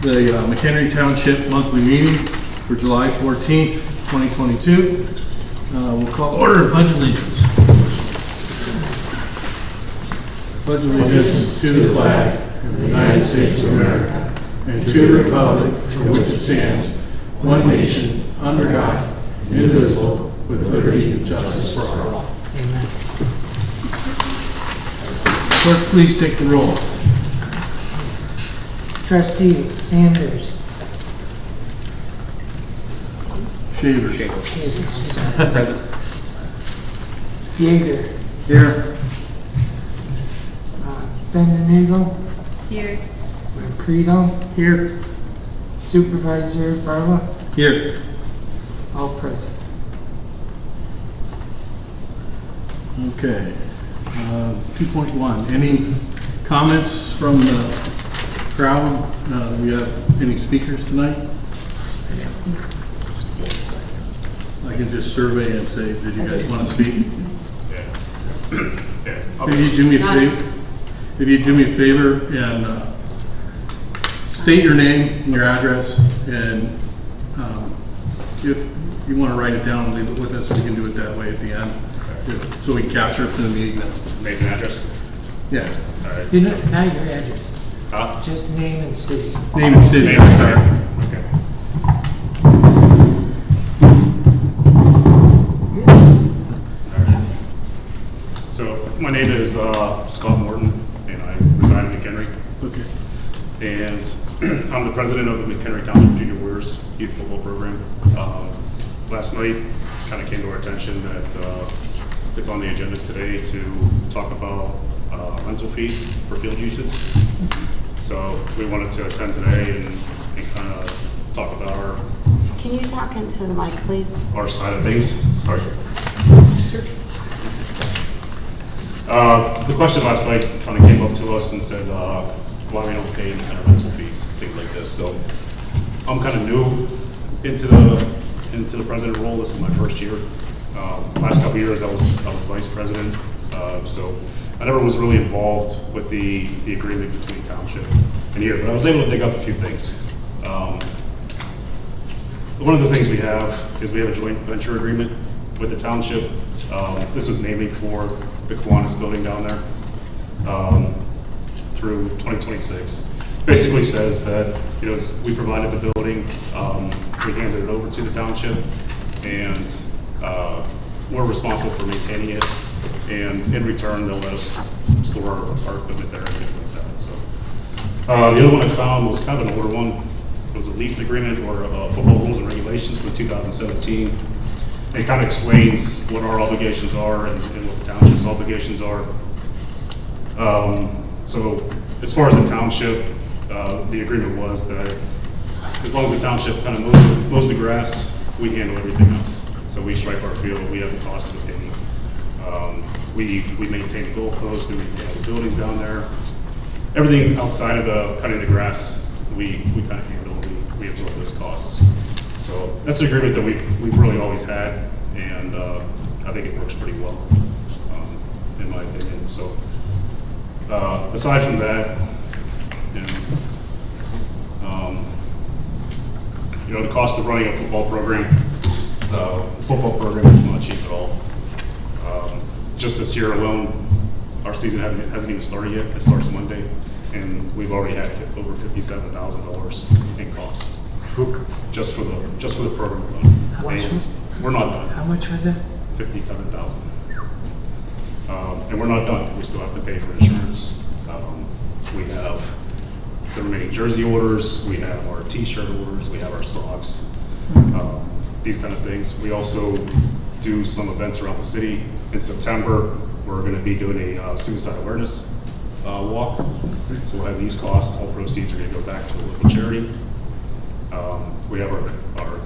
the Mchenry Township monthly meeting for July 14th, 2022. We'll call order Pledge of Allegiance. Pledge of Allegiance to the flag of the United States of America and to the republic for which it stands, one nation, under God, indivisible, with liberty and justice for all. Amen. Clerk, please take the roll. Trustees Sanders. Shaver. Present. Yeager. Here. Bendinego. Here. Credo. Here. Supervisor Barla. Here. All present. Okay. 2.1. Any comments from the crowd? Do we have any speakers tonight? I can just survey and say, did you guys want to speak? If you do me a favor, and state your name and your address, and if you want to write it down and leave it with us, we can do it that way at the end, so we can capture it for the meeting. Name and address? Yeah. All right. You know, not your address. Huh? Just name and city. Name and city. Name, sorry. Okay. All right. So my name is Scott Morton, and I reside in Mchenry. Okay. And I'm the president of the Mchenry Township Junior Warriors Youth Football Program. Last night, kind of came to our attention that it's on the agenda today to talk about rental fees for field usage. So we wanted to attend today and kind of talk about Can you talk into the mic, please? our side of things. Sorry. The question last night kind of came up to us and said, why we don't pay any kind of rental fees, things like this. So I'm kind of new into the president role. This is my first year. Last couple of years I was vice president. So I never was really involved with the agreement between township and here, but I was able to dig up a few things. One of the things we have is we have a joint venture agreement with the township. This is mainly for the Kiwanis building down there through 2026. Basically says that, you know, we provided the building, we handed it over to the township, and we're responsible for maintaining it. And in return, they'll let us store our equipment there and things like that. So the other one I found was kind of an older one. It was a lease agreement or football rules and regulations from 2017. It kind of explains what our obligations are and what the township's obligations are. So as far as the township, the agreement was that as long as the township kind of mows the grass, we handle everything else. So we stripe our field, we have the cost of the paving. We maintain the goalposts, we maintain the buildings down there. Everything outside of the cutting the grass, we kind of handle, we absorb those costs. So that's an agreement that we've really always had, and I think it works pretty well, in my opinion. So aside from that, you know, the cost of running a football program, is not cheap at all. Just this year alone, our season hasn't even started yet. It starts Monday, and we've already had over $57,000 in costs just for the program alone. How much was it? We're not done. How much was it? $57,000. And we're not done. We still have to pay for insurance. We have the remaining jersey orders. We have our T-shirt orders. We have our socks. These kind of things. We also do some events around the city. In September, we're going to be doing a suicide awareness walk. So we'll have these costs. All proceeds are going to go back to a local charity. We have our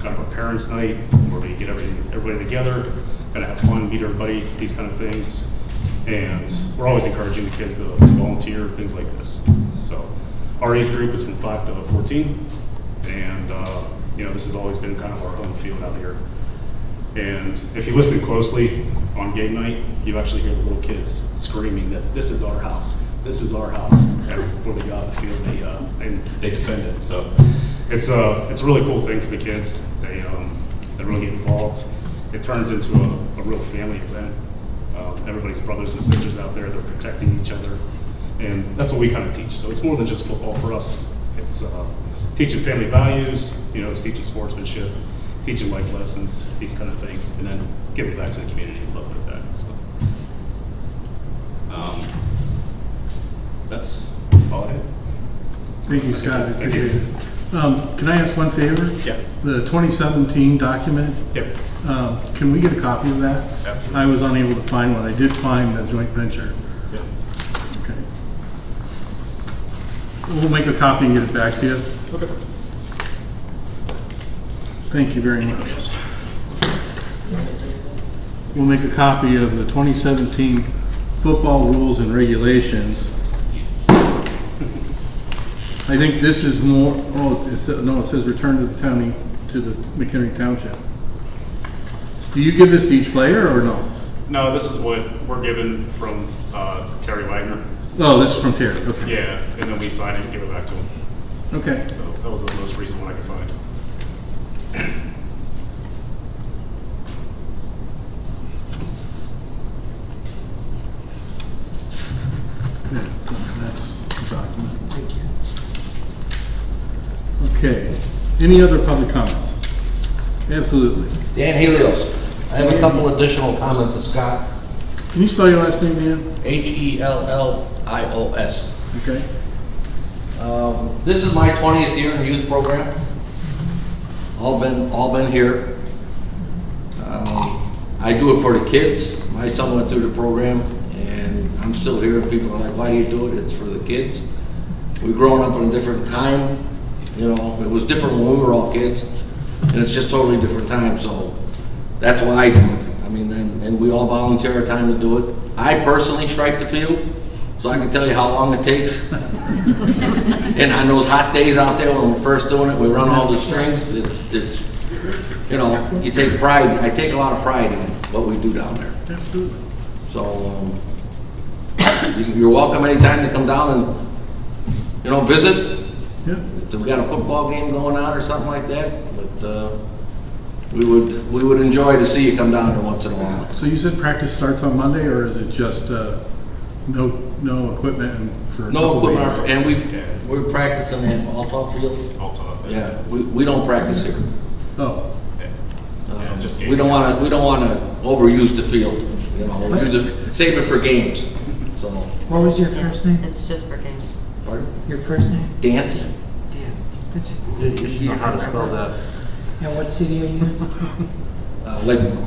kind of our parents' night where we get everybody together, kind of have fun, meet everybody, these kind of things. And we're always encouraging the kids to volunteer, things like this. So our age group is from 5 to 14, and you know, this has always been kind of our home field out here. And if you listen closely on game night, you actually hear the little kids screaming that this is our house, this is our house, before they got on the field, they defend it. So it's a really cool thing for the kids. They really get involved. It turns into a real family event. Everybody's brothers and sisters out there. They're protecting each other, and that's what we kind of teach. So it's more than just football for us. It's teaching family values. It's teaching sportsmanship, teaching life lessons, these kind of things, and then giving back to the community and stuff like that. So, that's all I have. Thank you, Scott. I Thank you. appreciate it. Can I ask one favor? Yeah. The 2017 document, Yep. can we get a copy of that? Absolutely. I was unable to find one. I did find the joint venture. Yep. Okay. We'll make a copy and get it back to you. Okay. Thank you very much. We'll make a copy of the 2017 football rules and regulations. I think this is more, it says return to the county, to the Mchenry Township. Do you give this to each player or no? No, this is what we're given from Terry Wagner. Oh, this is from Terry, okay. Yeah, and then we sign it and give it back to him. Okay. So that was the most recent one I could find. Good. That's the document. Thank you. Okay. Any other public comments? Absolutely. Dan Helios. I have a couple additional comments to Scott. Can you spell your last name, Dan? Helios. Okay. This is my 20th year in the youth program. All been here. I do it for the kids. My son went through the program, and I'm still here. And people are like, "Why do you do it?" It's for the kids. We've grown up in a different time. It was different when we were all kids, and it's just totally different time. So that's why I do it. I mean, and we all volunteer our time to do it. I personally strike the field, so I can tell you how long it takes. And on those hot days out there when we're first doing it, we run all the strings. It's you take pride. I take a lot of pride in what we do down there. Absolutely. So you're welcome anytime to come down and visit. Yeah. If we got a football game going on or something like that, but we would enjoy to see you come down there once in a while. So you said practice starts on Monday, or is it just no equipment and for a No couple equipment, days? and we're practicing at Altough Field. All tough. Yeah, we don't practice here. Oh, Yeah, just We don't want to overuse the field. Save it for games. So, What was your first name? It's just for games. pardon? Your first name? Dan. Dan. That's You should know how to spell that. And what city are you in? Lebanon.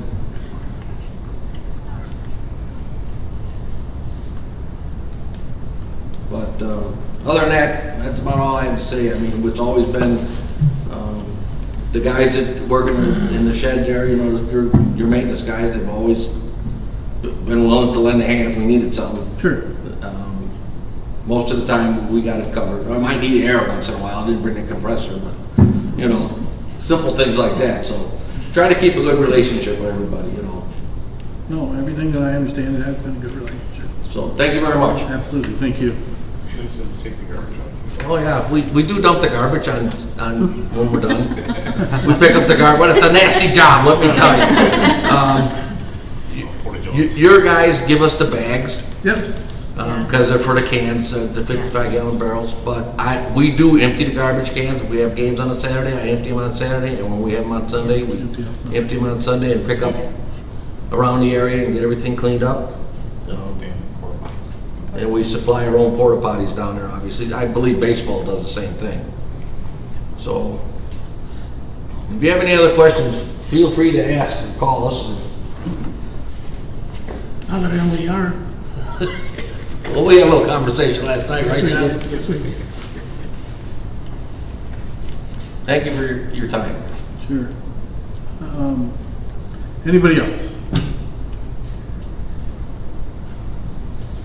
But other than that, that's about all I have to say. I mean, it's always been the guys that work in the shed there, your maintenance guys have always been willing to lend a hand if we needed something. sure. Most of the time, we got it covered. I might need air once in a while. I didn't bring the compressor, but, simple things like that. So try to keep a good relationship with everybody, No, everything that I understand, it has been a good relationship. So thank you very much. Absolutely, thank you. Should have take the garbage out too. Oh, yeah, we do dump the garbage on when we're done. We pick up the garbage, but it's a nasty job, let me tell you. Porta Johns. Your guys give us the bags, Yep. because they're for the cans, the 55-gallon barrels, but we do empty the garbage cans. If we have games on a Saturday, I empty them on Saturday, and when we have them on Sunday, we empty them on Sunday and pick up around the area and get everything cleaned up. And we supply our own porta potties down there, obviously. I believe baseball does the same thing. So, if you have any other questions, feel free to ask or call us. Evidently are. Well, we had a little conversation last night, right? Jim? Yes, we did. Thank you for your time. Sure. Anybody else?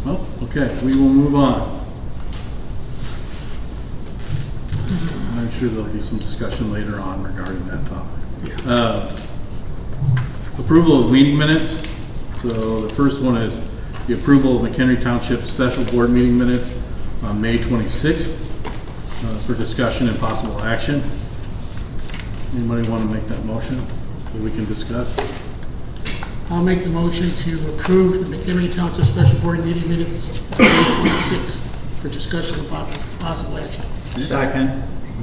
Well, okay, we will move on. I'm sure there'll be some discussion later on regarding that topic. Approval of meeting minutes. So the first one is the approval of McHenry Township Special Board Meeting Minutes on May 26th for discussion and possible action. Anybody want to make that motion that we can discuss? I'll make the motion to approve the Mchenry Township Special Board meeting minutes of May 26th for discussion and possible action. Second.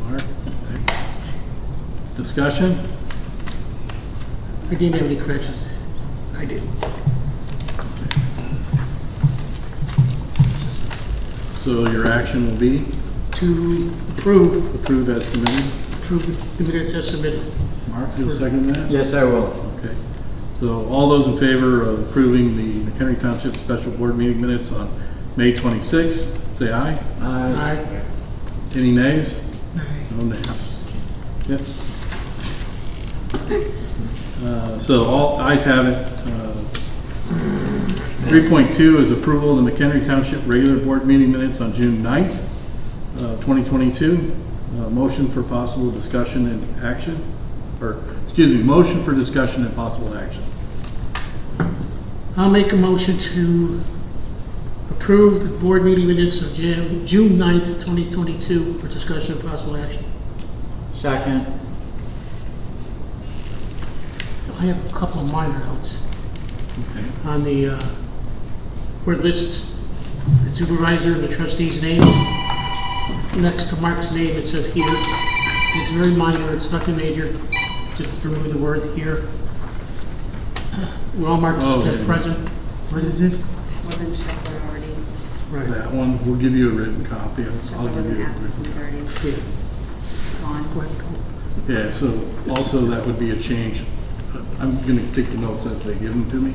Mark? Okay. Discussion? I didn't have any correction. I did. So your action will be To approve as submitted? the minutes as submitted. Mark, you'll second that? Yes, I will. Okay. So all those in favor of approving the Mchenry Township Special Board meeting minutes on May 26th, say aye. Aye. Aye. Any nays? No nays. Yep. So all ayes have it. 3.2 is approval of the Mchenry Township regular board meeting minutes on June 9th, 2022. Motion for possible discussion and action, or excuse me, motion for discussion and possible action. I'll make a motion to approve the board meeting minutes of June 9th, 2022 for discussion and possible action. Second. I have a couple of minor notes. Okay. On the word list, the supervisor and the trustee's name. Next to Mark's name, it says here. It's very minor, it's nothing major. Just remove the word here. We're all marked as present. What is this? Wasn't Shepherd already? Right. That one, we'll give you a written copy. I'll Shepherd give wasn't you a absent, he written. was already Yeah. gone. Go ahead. Yeah, so also that would be a change. I'm going to take the notes as they give them to me.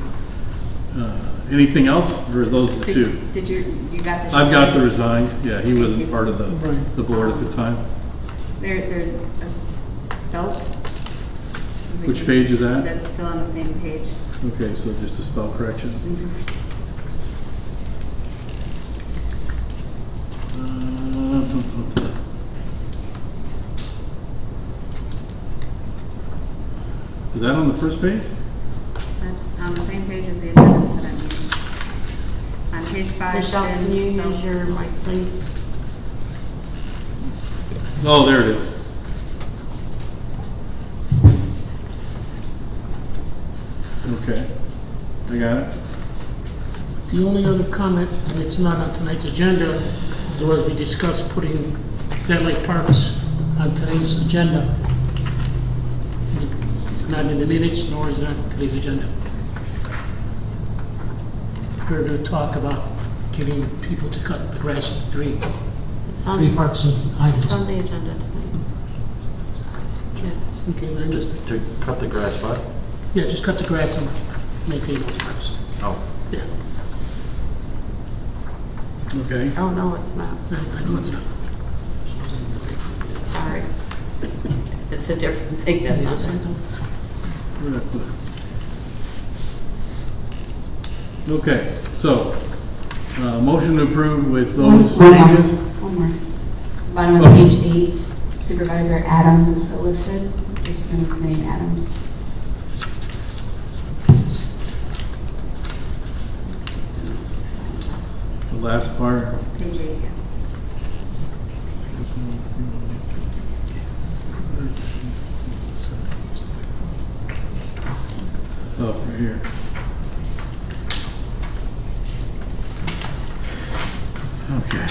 Anything else, or are those the two? Did you got the? I've got the Shepherd? resigned. Yeah, he wasn't part of Right. the board at the time. They're spelt. Which page is that? That's still on the same page. Okay, so just a spell correction. Is that on the first page? That's on the same page as the attendance, but I mean, on page 5. Michelle, can you use your mic, please? Oh, there it is. Okay, I got it. The only other comment, and it's not on tonight's agenda, was we discussed putting satellite parks on today's agenda. It's not in the minutes, nor is it on today's agenda. We're going to talk about getting people to cut the grass at three parks and It's islands. on the agenda tonight. Okay, I missed it. To cut the grass, what? Yeah, just cut the grass and maintain those parks. Oh. Yeah, Okay. Oh, no, it's not. I know it's not. Sorry. It's a different thing that's Yes, I on there. know. Where did I put it? Okay, so, motion to approve with those changes. One more. Bottom of page 8, Supervisor Adams is still listed. Just remove the name Adams. It's just The last part. page 8, yeah. Oh, right here. Okay.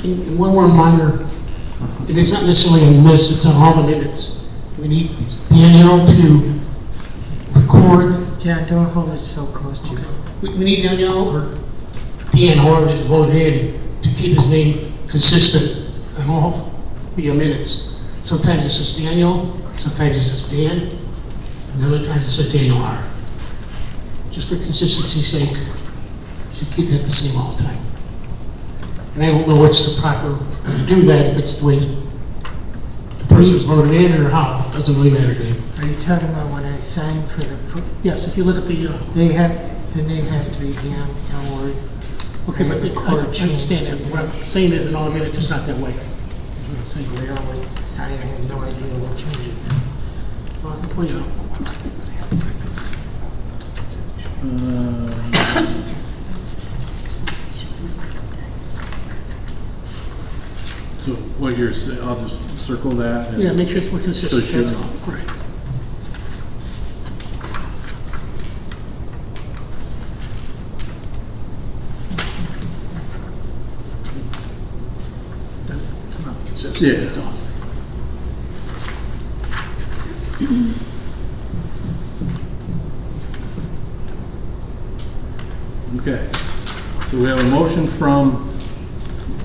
And one more minor, it is not necessarily in the minutes, it's on all the minutes. We need Danielle to record. John, don't hold it so close to you. We need Danielle, or Dan, whoever it is voted in, to keep his name consistent in all the minutes. Sometimes it says Daniel, sometimes it says Dan, and other times it says Daniel R. Just for consistency's sake, should keep that the same all the time. And I don't know what's the proper way to do that, if it's the way the person's voted in or how, it doesn't really matter to me. Are you talking about when I signed for the, Yes, if you look at the, they have, the name has to be Dan Elward. okay, but The I court understand that, changed it. what I'm saying is in all the minutes, it's not that way. That's what I'm saying. Really, I have no idea what changed it. Well, I'll point it out. So what you're saying, I'll just circle that. and- Yeah, make sure we're consistent, So that's should- all. Right. It's not consistent, Yeah. it's all. Okay, so we have a motion from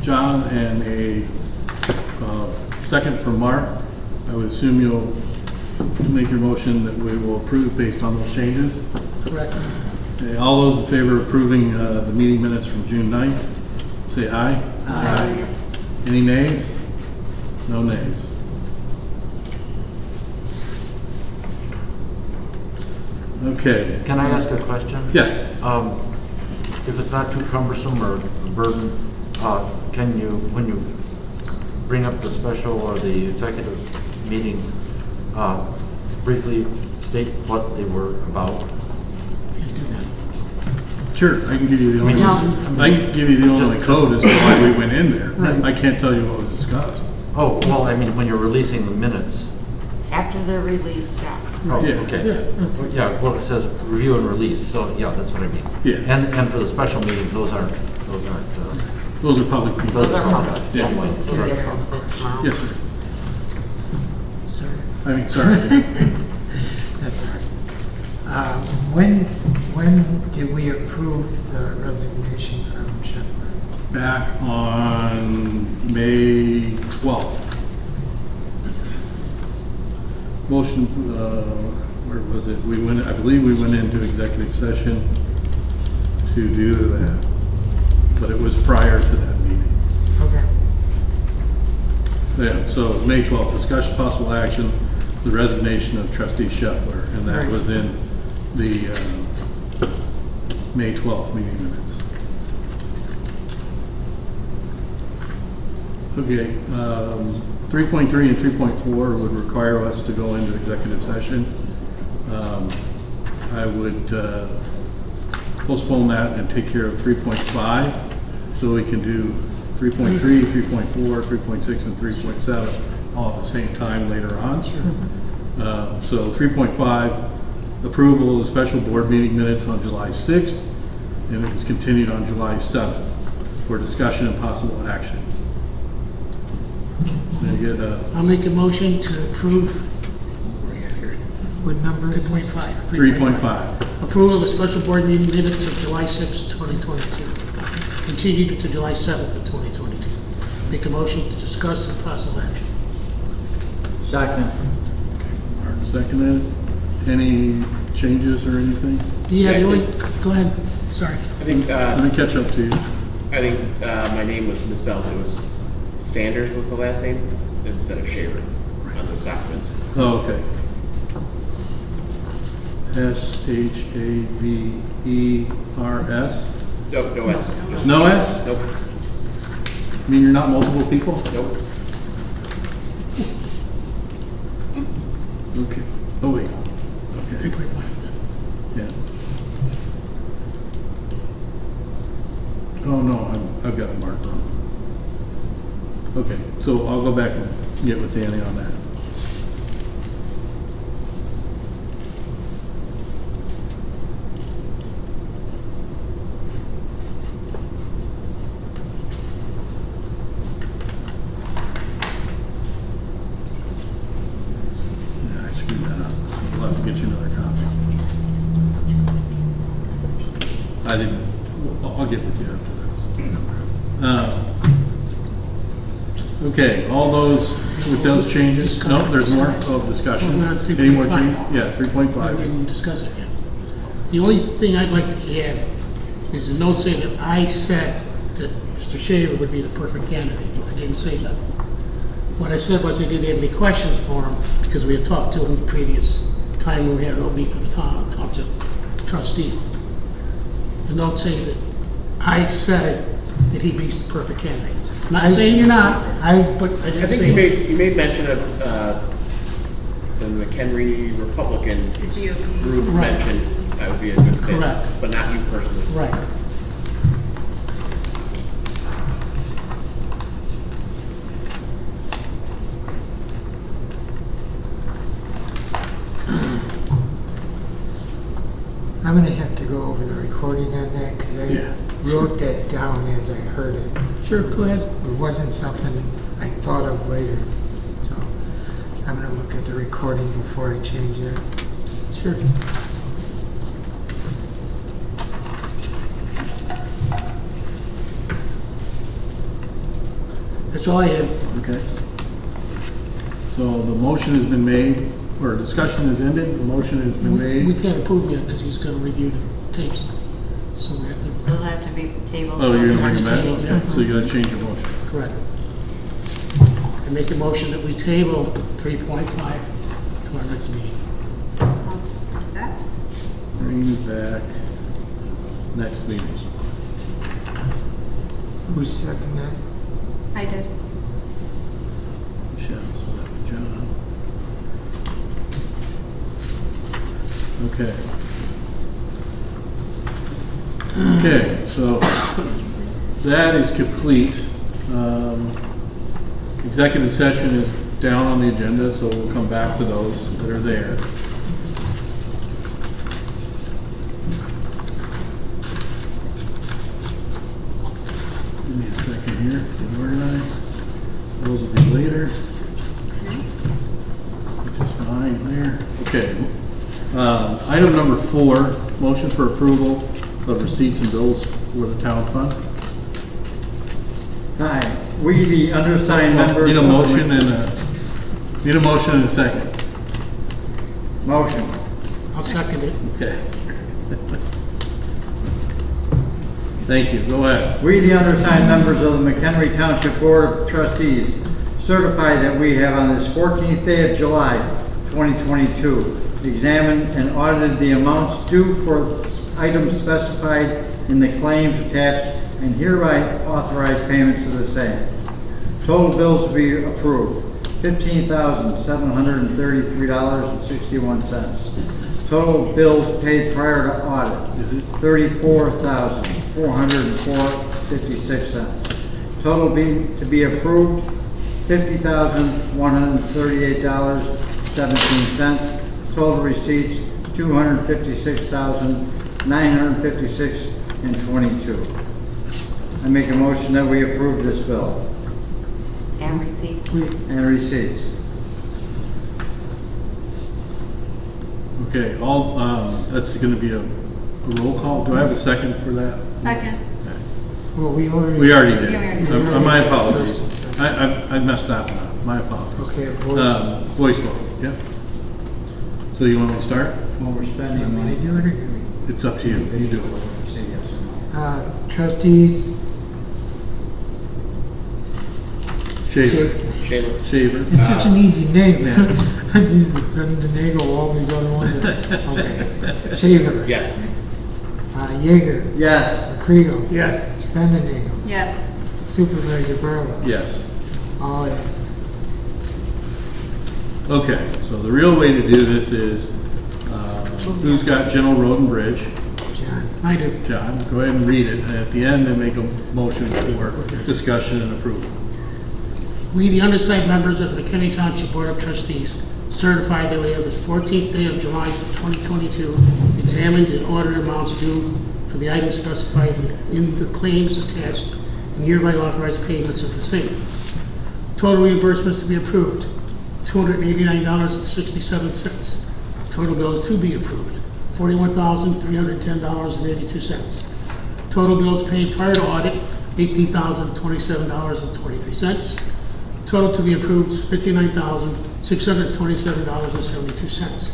John and a second from Mark. I would assume you'll make your motion that we will approve based on those changes. Correct. Okay, all those in favor of approving the meeting minutes from June 9th, say aye. Aye. Any nays? No nays. Okay, Can I ask a question? yes. If it's not too cumbersome or a burden, can you, when you bring up the special or the executive meetings, briefly state what they were about? Sure, I can give you the only, Yeah. I can give you the only Just- code as to why we went in there. Right. I can't tell you what was discussed. Oh, well, I mean, when you're releasing the minutes. After they're released, yes. Oh, Yeah. okay. Yeah. Yeah, well, it says review and release, so, yeah, that's what I mean. Yeah. And for the special meetings, those aren't, Those are public meetings. those Those are are public. Yeah. Yeah, we can Sorry. get posted tomorrow. Yes, sir. Sorry, I mean, sorry. that's all right. When did we approve the resignation from Mchenry? Back on May 12th. Motion, where was it? We went, I believe we went into executive session to do that, but it was prior to that meeting. Okay. Yeah, so it was May 12th, discussion possible action, the resignation of trustee Shetler, and that Right. was in the May 12th meeting minutes. Okay, 3.3 and 3.4 would require us to go into executive session. I would postpone that and take care of 3.5, so we can do 3.3, 3.4, 3.6, and 3.7 all at the same time later on. So 3.5, approval of the special board meeting minutes on July 6th, and it was continued on July 7th for discussion and possible action. Can I get a I'll make a motion to approve What number is it? 3.5. 3.5? Approval of the special board meeting minutes of July 6, 2022. Continued to July 7th of 2022. Make a motion to discuss and possible action. Second. Mark seconded. Any changes or anything? Yeah, Yeah, the I only, go ahead, sorry. I think, Let me catch up to you. my name was misspelled. It was Sanders was the last name instead of Shaver on this document. Oh, okay. Shavers? Nope, no S. Just No S? Nope, I mean, you're not multiple people? nope. Okay. Oh, wait. Okay. 3.5. Yeah. Oh, no, I've got it marked wrong. Okay, so I'll go back and get with Danny on that. Yeah, I screwed that up. We'll have to get you another copy. I didn't, I'll get with you after this. Okay, all those, with those changes? No, there's more? Oh, discussion. We're on Any more 3.5. change? Yeah, We 3.5. didn't discuss it yet. The only thing I'd like to add is a note saying that I said that Mr. Shaver would be the perfect candidate. I didn't say that. What I said was I didn't have any questions for him because we had talked to him the previous time when we had an opening for the town, talked to trustee. The note saying that I said that he'd be the perfect candidate. Not saying you're not, but I I didn't think say. you made mention of the McHenry Republican group Right. mentioned that would be a good fit. Correct. But not you personally. Right. I'm gonna have to go over the recording on that, because I Yeah. wrote that down as I heard it. Sure, go ahead. It wasn't something I thought of later, so I'm gonna look at the recording before I change it. Sure. That's all I had. Okay. So the motion has been made, or discussion has ended, the motion has been We made. can't approve yet because he's gonna review the tapes. So we have to, It'll have to be tabled. Oh, you're gonna bring it Table, yeah. back? So you're gonna change your motion. correct. I make a motion that we table 3.5 to our next meeting. Bring it back next meeting. Who's second that? I did. Michelle, so that was John. Okay. Okay, so that is complete. Executive session is down on the agenda, so we'll come back to those that are there. Give me a second here, get organized. Those will be later. Which is fine there. Okay. Item number 4, motion for approval of receipts and bills for the town fund. Hi, we, the undersigned members. Need a motion and a second. Motion. I'll second it. Okay. Thank you. Go ahead. We, the undersigned members of the Mchenry Township Board of Trustees, certify that we have on this 14th day of July, 2022, examined and audited the amounts due for items specified in the claims attached and hereby authorize payments of the same. Total bills to be approved, $15,733.61. Total bills paid prior to audit, $34,404.56. Total to be approved, $50,138.17. Total receipts, $256,956.22. I make a motion that we approve this bill And receipts. and receipts. Okay, that's gonna be a roll call. Do I have a second for that? Second. Well, we already. We already did. Yeah, we already did. My First and apologies. second. I messed that one up. My apologies. Okay, voice. Voice vote, yeah. So you want me to start? When we're Do you spending want me money. to do it or do we? It's up to you. You do it. Say yes or no. Trustees, Shaver. Shaver. Shaver. it's such an easy name, man. I was using Bendenagle, all these other ones. Okay. Shaver. Yes. Jaeger. Yes. Credo. Yes. Bendenagle. Yes. Supervisor Barlow. Yes. All yes. Okay, so the real way to do this is, who's got General Road and Bridge? John. I do. John, go ahead and read it, and at the end, then make a motion for discussion and approval. We, the undersigned members of the Mchenry Township Board of Trustees, certify that we have this 14th day of July 2022 examined and audited amounts due for the items specified in the claims attached and hereby authorized payments of the same. Total reimbursements to be approved, $289.67. Total bills to be approved, $41,310.82. Total bills paid prior to audit, $18,027.23. Total to be approved, $59,627.72.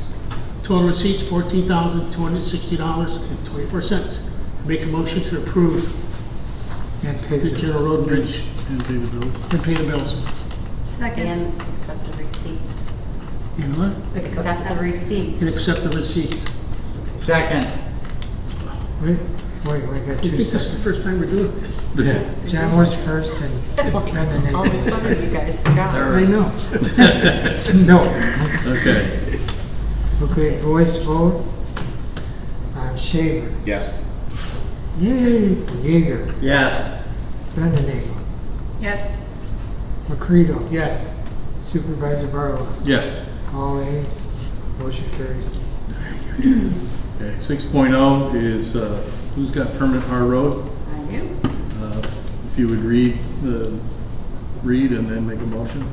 Total receipts, $14,260.24. Make a motion to approve And pay the the General bills. Road and Bridge And pay the bills. and pay the bills. Second. And accept the receipts. And what? Accept the And receipts. accept the receipts. Second. Wait, I got I two think this is the seconds. first time we're doing this. Yeah. John was first and Bendenagle. All of a sudden, you guys forgot. I know. No. Okay, Okay, voice vote. Shaver. Yes. Yay. Jaeger. Yes. Bendenagle. Yes. Macredo. Yes. Supervisor Barlow. yes. All ayes. Motion carries. Okay, 6.0 is who's got permanent hard road? I do. If you would read and then make a motion.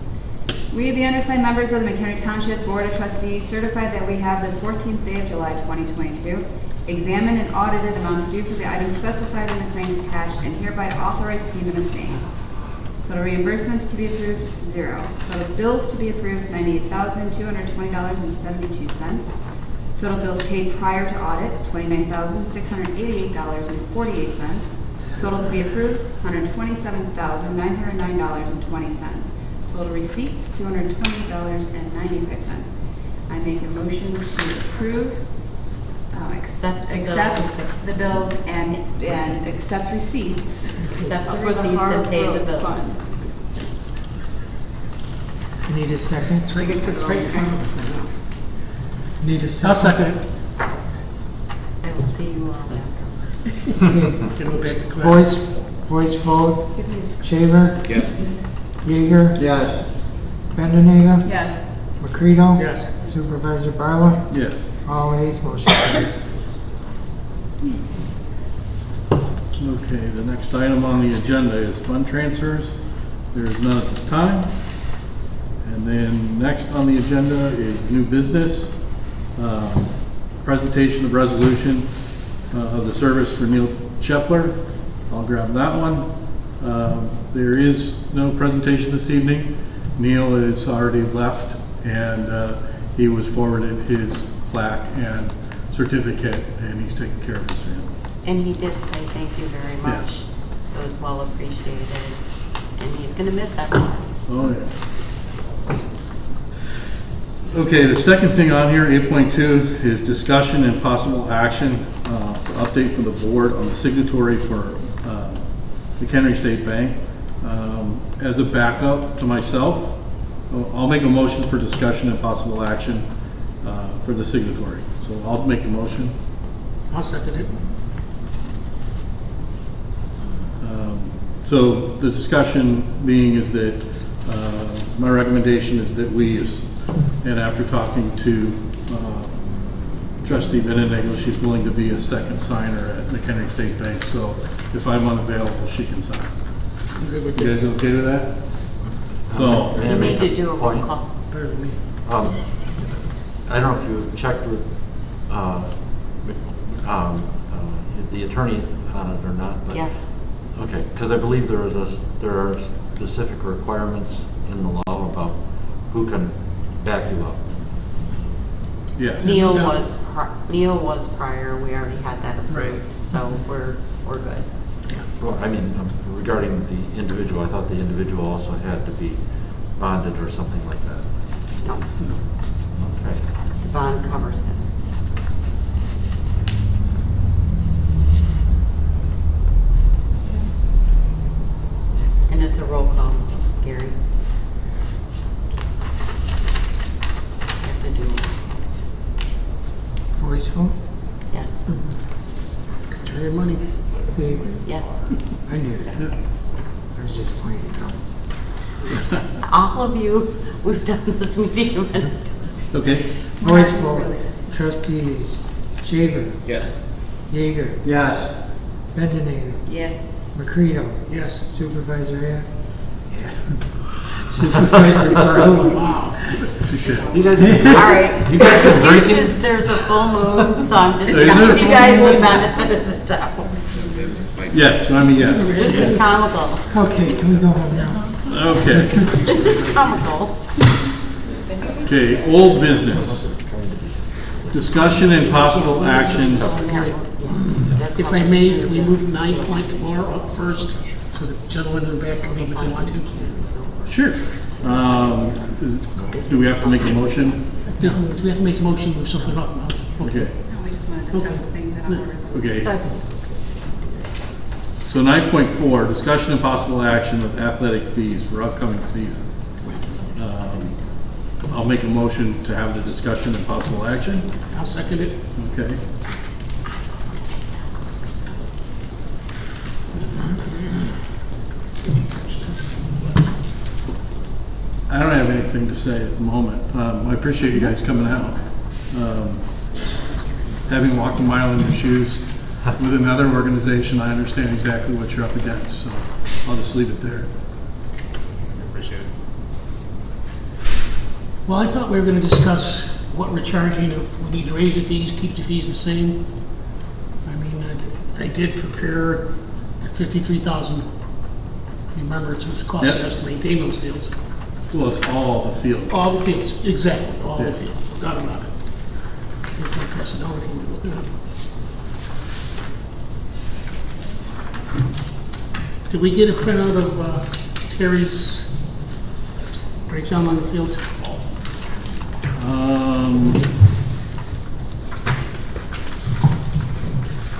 We, the undersigned members of the Mchenry Township Board of Trustees, certify that we have this 14th day of July 2022 examined and audited amounts due for the items specified in the claims attached and hereby authorize payment of same. Total reimbursements to be approved, 0. Total bills to be approved, $98,220.72. Total bills paid prior to audit, $29,688.48. Total to be approved, $127,909.20. Total receipts, $228.95. I make a motion to approve, accept the bills and accept receipts. Accept the for receipts and hard pay the road bills. fund. Need a second? So we get to the trade finance. Need a I'll second? second it. I will see you all after. Can go back to class. Voice vote. Give me a second. Shaver, Yes. Yeager, Yes. Bendenega, Yes. McCredo. Yes. Supervisor Barlow. Yes. All ayes, motion carries. Okay, the next item on the agenda is fund transfers. There is none at this time. And then next on the agenda is new business. Presentation of resolution of the service for Neil Chepler. I'll grab that one. There is no presentation this evening. Neil is already left, and he was forwarded his plaque and certificate, and he's taking care of his family. And he did say thank you very much. It was well appreciated. And he's going to miss everyone. Oh, yeah. Okay, the second thing on here, 8.2, is discussion and possible action for update from the board on the signatory for Mchenry State Bank. As a backup to myself, I'll make a motion for discussion and possible action for the signatory. So I'll make the motion. I'll second it. So the discussion being is that my recommendation is that we, and after talking to Trustee Benedict, she's willing to be a second signer at Mchenry State Bank. So if I'm unavailable, she can sign. I'm good with You that. guys okay with that? So, May I You make need to do a roll point? call. Pardon me. I don't know if you checked with the attorney on it or not, but. Yes. Okay, because I believe there are specific requirements in the law about who can back you up. yes. Neil was prior. We already had that approved. Right. So we're good. Well, I mean, regarding the individual, I thought the individual also had to be bonded or something like that. No, Okay. the bond covers it. And it's a roll call, Gary. You have to do, Voice vote. yes, Turn your money. Yeager. yes. I knew that. I was just playing dumb. All of you, we've done this meeting a minute. Okay. Voice vote. Trustees Shaver, Yes. Yeager, Yes. Bendenega, Yes. McCredo, Yes. Supervisor Supervisor Barlow. Wow. You guys, All right, you guys been drinking? excuses, there's a full moon, so I'm just Is gonna there a give you full guys moon? the benefit of the doubt. Yes, I mean, yes. This is comical. Okay, can we go home now? Okay. This is comical. Okay, old business. Discussion and possible action. If I may, can we move 9.4 up first, so the gentleman in the back can leave if they want to? Sure. Do we have to make a motion? No, do we have to make a motion to move something up now? Okay. No, we just want to discuss the things that I'm ordering. Okay. So 9.4, discussion and possible action of athletic fees for upcoming season. I'll make a motion to have the discussion and possible action. I'll second it. Okay. I don't have anything to say at the moment. I appreciate you guys coming out. having walked a mile in your shoes with another organization, I understand exactly what you're up against, so I'll just leave it there. Appreciate it. Well, I thought we were gonna discuss what we're charging, if we need to raise the fees, keep the fees the same. I mean, I did prepare at 53,000. Remember, it's what's costing us to maintain those fields. Well, it's all the fields. All the fields, exactly, all the Yeah. fields, forgot about it. If I press it over, if we look it up. Did we get a printout of Terry's breakdown on the fields?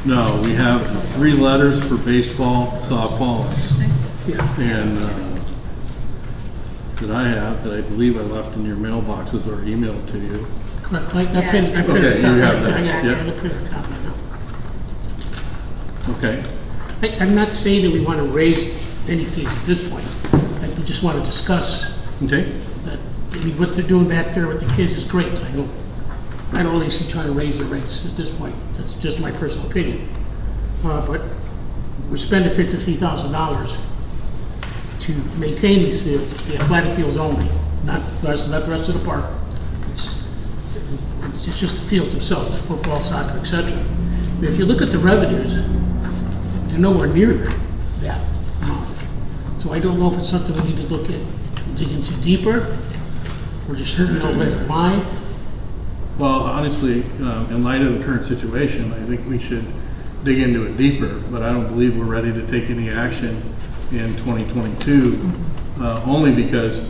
No, we have 3 letters for baseball, softball, Yeah. and that I have, that I believe I left in your mailboxes or emailed to you. Correct, I printed a Okay, copy. you have that, I yeah. got a printed copy now. Okay, I'm not saying that we want to raise any fees at this point. We just want to discuss okay. that, I mean, what they're doing back there with the kids is great. I don't really see trying to raise the rates at this point. That's just my personal opinion. But we're spending $53,000 to maintain these fields, the athletic fields only, not the rest of the park. It's just the fields themselves, football, soccer, etc. But if you look at the revenues, they're nowhere near that amount. So I don't know if it's something we need to look at, dig into deeper, or just, let it lie. Well, honestly, in light of the current situation, I think we should dig into it deeper, but I don't believe we're ready to take any action in 2022, only because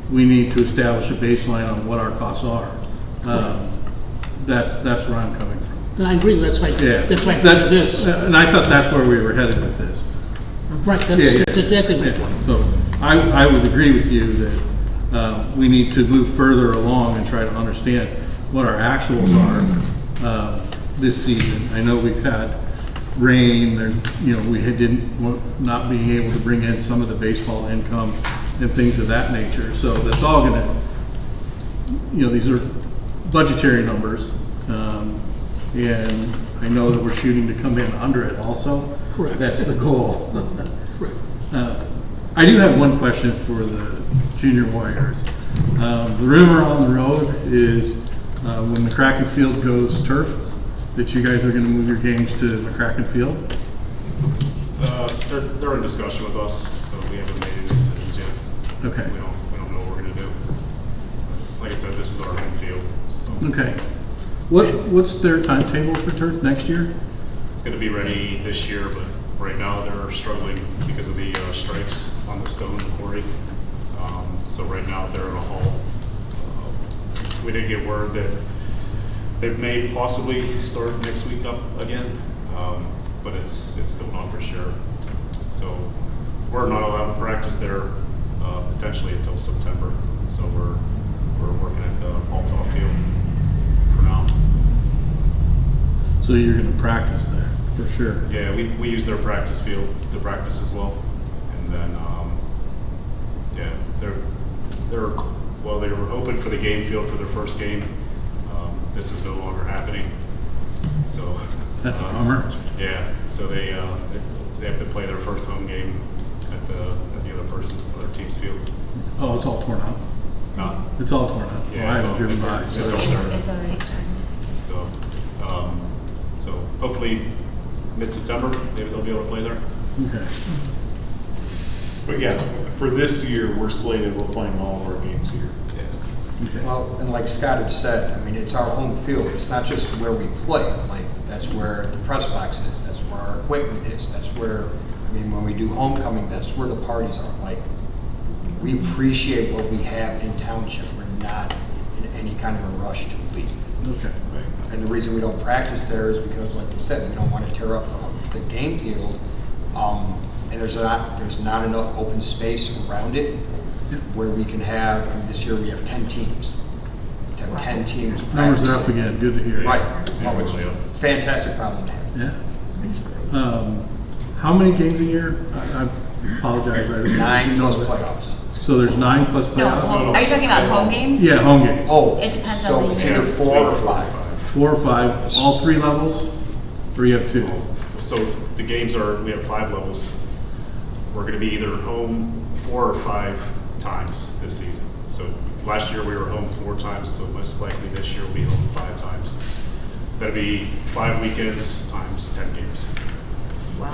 we need to establish a baseline on what our costs are. That's where I'm coming from. I agree, that's why I did this. And I thought that's where we were headed with this. Right, that's exactly my point. So I would agree with you that we need to move further along and try to understand what our actuals are this season. I know we've had rain, we not being able to bring in some of the baseball income and things of that nature. So that's all gonna, these are budgetary numbers. And I know that we're shooting to come in under it also. Correct. That's the goal. Correct. I do have one question for the Junior Warriors. The rumor on the road is when McCracken Field goes turf, that you guys are going to move your games to McCracken Field? They're in discussion with us, so we haven't made any decisions yet. Okay. We don't know what we're gonna do. Like I said, this is our home field. So Okay. What's their timetable for turf next year? it's gonna be ready this year, but right now they're struggling because of the strikes on the stone quarry. So right now they're in a halt. We did get word that they may possibly start next week up again, but it's still not for sure. So we're not allowed to practice there potentially until September. So we're working at the Altoff field for now. So you're going to practice there, for sure? Yeah, we use their practice field to practice as well. And then, yeah, they were open for the game field for their first game. This is no longer happening. So That's a bummer. Yeah, so they have to play their first home game at the other team's field. Oh, it's all torn up? No. It's all torn up? Yeah, Well, I it's haven't all- driven it's- by. it's so- all started. It's already started. So hopefully mid-September, maybe they'll be able to play there. Okay. But yeah, for this year, we're slated, we're playing all of our games here. Okay. Well, and like Scott had said, I mean, it's our home field. It's not just where we play. Like, that's where the press box is. That's where our equipment is. That's where, I mean, when we do homecoming, that's where the parties are. Like, we appreciate what we have in township. We're not in any kind of a rush to leave. Okay. And the reason we don't practice there is because, like you said, we don't want to tear up the game field. And there's not enough open space around it where we can have, I mean, this year we have 10 teams. To have 10 teams Numbers practicing. are up again, good to hear. Right. Yeah, Oh, it's a really up. fantastic problem to have. Yeah. How many games a year? I apologize. I didn't 9 know plus that. playoffs. So there's 9 plus No, playoffs? are you talking about home games? Yeah, home games. Oh, It depends so on the it's year. either 4 or 5. 4 or 5, all 3 levels? Or you have 2? So the games we have 5 levels. We're going to be either home 4 or 5 times this season. So last year we were home 4 times, but most likely this year we'll be home 5 times. That'll be 5 weekends times 10 games. Wow.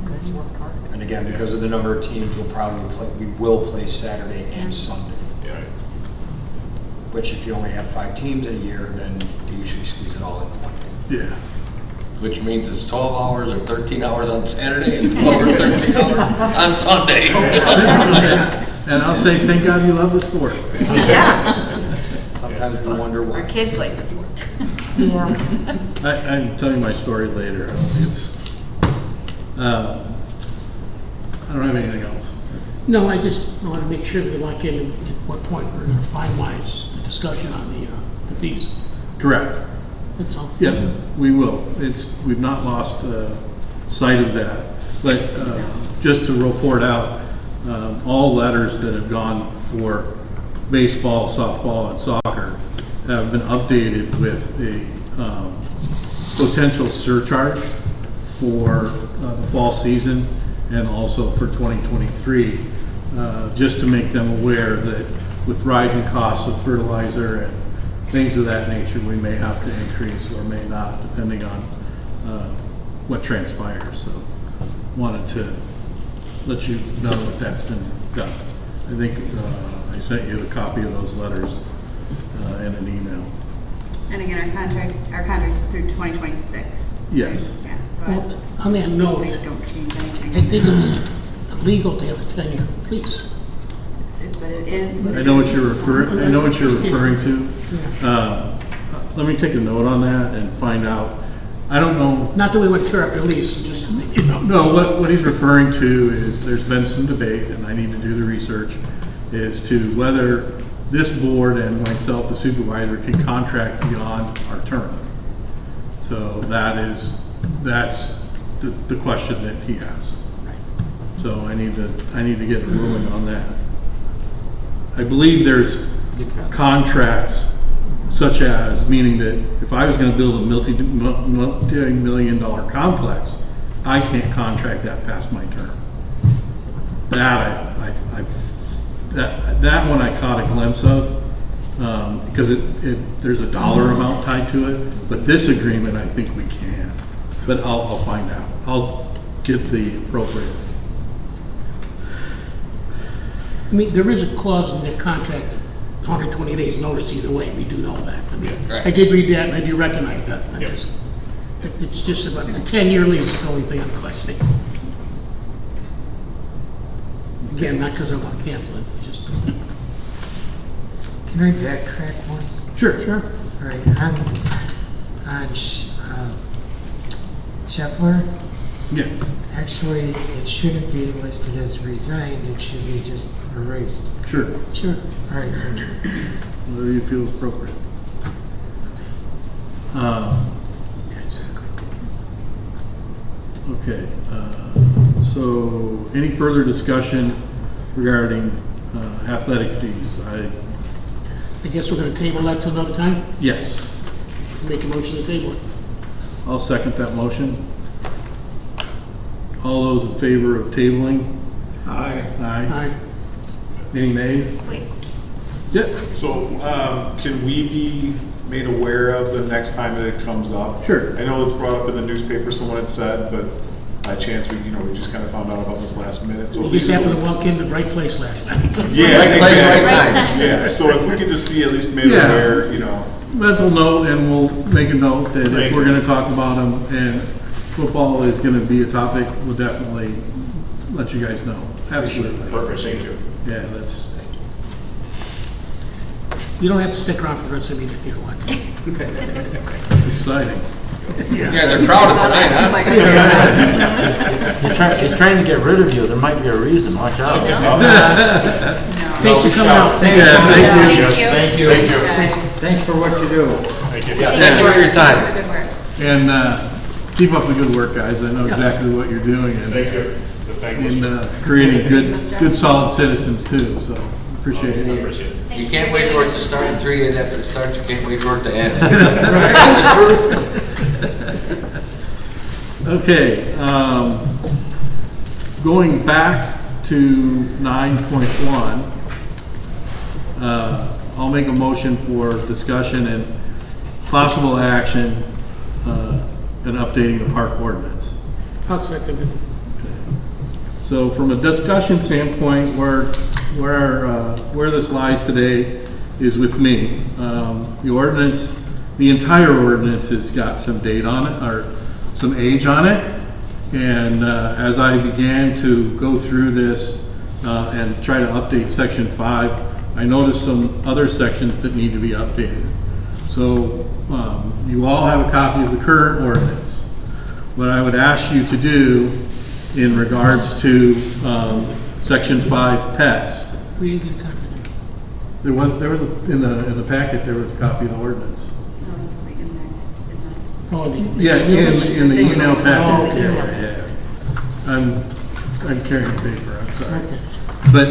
Good, worked hard. And again, because of the number of teams, we will play Saturday and Sunday. Yeah. Which if you only have 5 teams in a year, then they usually squeeze it all into one game. Yeah. Which means it's 12 hours or 13 hours on Saturday and 12 or 13 hours on Sunday. And I'll say, thank God you love the sport. Yeah. Sometimes we wonder why. Our kids like this work. I can tell you my story later. I don't have anything else. No, I just want to make sure we lock in at what point we're going to finalize the discussion on the fees. Correct. That's all. Yeah, we will. We've not lost sight of that. But just to report out, all letters that have gone for baseball, softball, and soccer have been updated with a potential surcharge for the fall season and also for 2023, just to make them aware that with rising costs of fertilizer and things of that nature, we may have to increase or may not, depending on what transpires. So wanted to let you know that that's been done. I think I sent you a copy of those letters in an email. And again, our contract is through 2026. Yes. Right? Yeah, so Well, on that note, don't change anything. I think it's illegal to have a 10-year lease. But it is. I know what you're referring to. Let me take a note on that and find out. I don't know. Not that we would tear up your lease, just, you know. No, what he's referring to is there's been some debate, and I need to do the research, is to whether this board and myself, the supervisor, can contract beyond our term. So that's the question that he has. So I need to get a ruling on that. I believe there's contracts such as, meaning that if I was going to build a multi-million-dollar complex, I can't contract that past my term. That one I caught a glimpse of because there's a dollar amount tied to it. But this agreement, I think we can. But I'll find out. I'll get the appropriate. I mean, there is a clause in the contract, 120 days notice either way, we do know that. I mean, Right. I did read that and I do recognize that. Yes. It's just about a 10-year lease is the only thing I'm questioning. Again, not because I want to cancel it, just. Can I backtrack once? Sure. All right, on Scheffler, Yeah. actually, it shouldn't be listed as resigned, it should be just erased. Sure. Sure. All right, Whatever you feel is appropriate. Okay. So any further discussion regarding athletic fees? I guess we're going to table that till another time? Yes. Make a motion to table it. I'll second that motion. All those in favor of tabling? Aye. Aye. Aye. Any nays? Wait. Yes. So, can we be made aware of the next time that it comes up? Sure. I know it's brought up in the newspaper, someone had said, but by chance, we just kind of found out about this last minute. So We at just least- happened to walk in the right place last night. Yeah, Right place, right exactly. time. Yeah, so if we could just be at least made Yeah. aware, Mental note, and we'll make a note that if Thank we're you. gonna talk about them and football is gonna be a topic, we'll definitely let you guys know. Absolutely. perfect, thank you. Yeah, that's, You don't have to stick around for the rest of the meeting if you don't want to. that's exciting. Yeah, they're crowded tonight, huh? He's trying to get rid of you. There might be a reason. Watch out. Thanks for coming out. Thank you. Thank you. Thanks for what you do. Thank you. Thank you for your time. Good work. And keep up the good work, guys. I know exactly what you're doing Thank you. So thank you. and creating good solid citizens too, so Appreciate it. Appreciate it. You can't wait for it to start, and 3 days after it starts, you can't wait for it to end. Okay, going back to 9.1, I'll make a motion for discussion and possible action in updating the park ordinance. I'll second it. So from a discussion standpoint, where this lies today is with me. The ordinance, the entire ordinance has got some date on it, or some age on it. And as I began to go through this and try to update section 5, I noticed some other sections that need to be updated. So you all have a copy of the current ordinance. What I would ask you to do in regards to section 5 pets, We didn't get a copy. there was in the packet there was a copy of the ordinance. No, it's probably in there. Oh, Yeah, in the email Oh, packet. okay. Yeah. I'm carrying paper. I'm sorry. Okay. But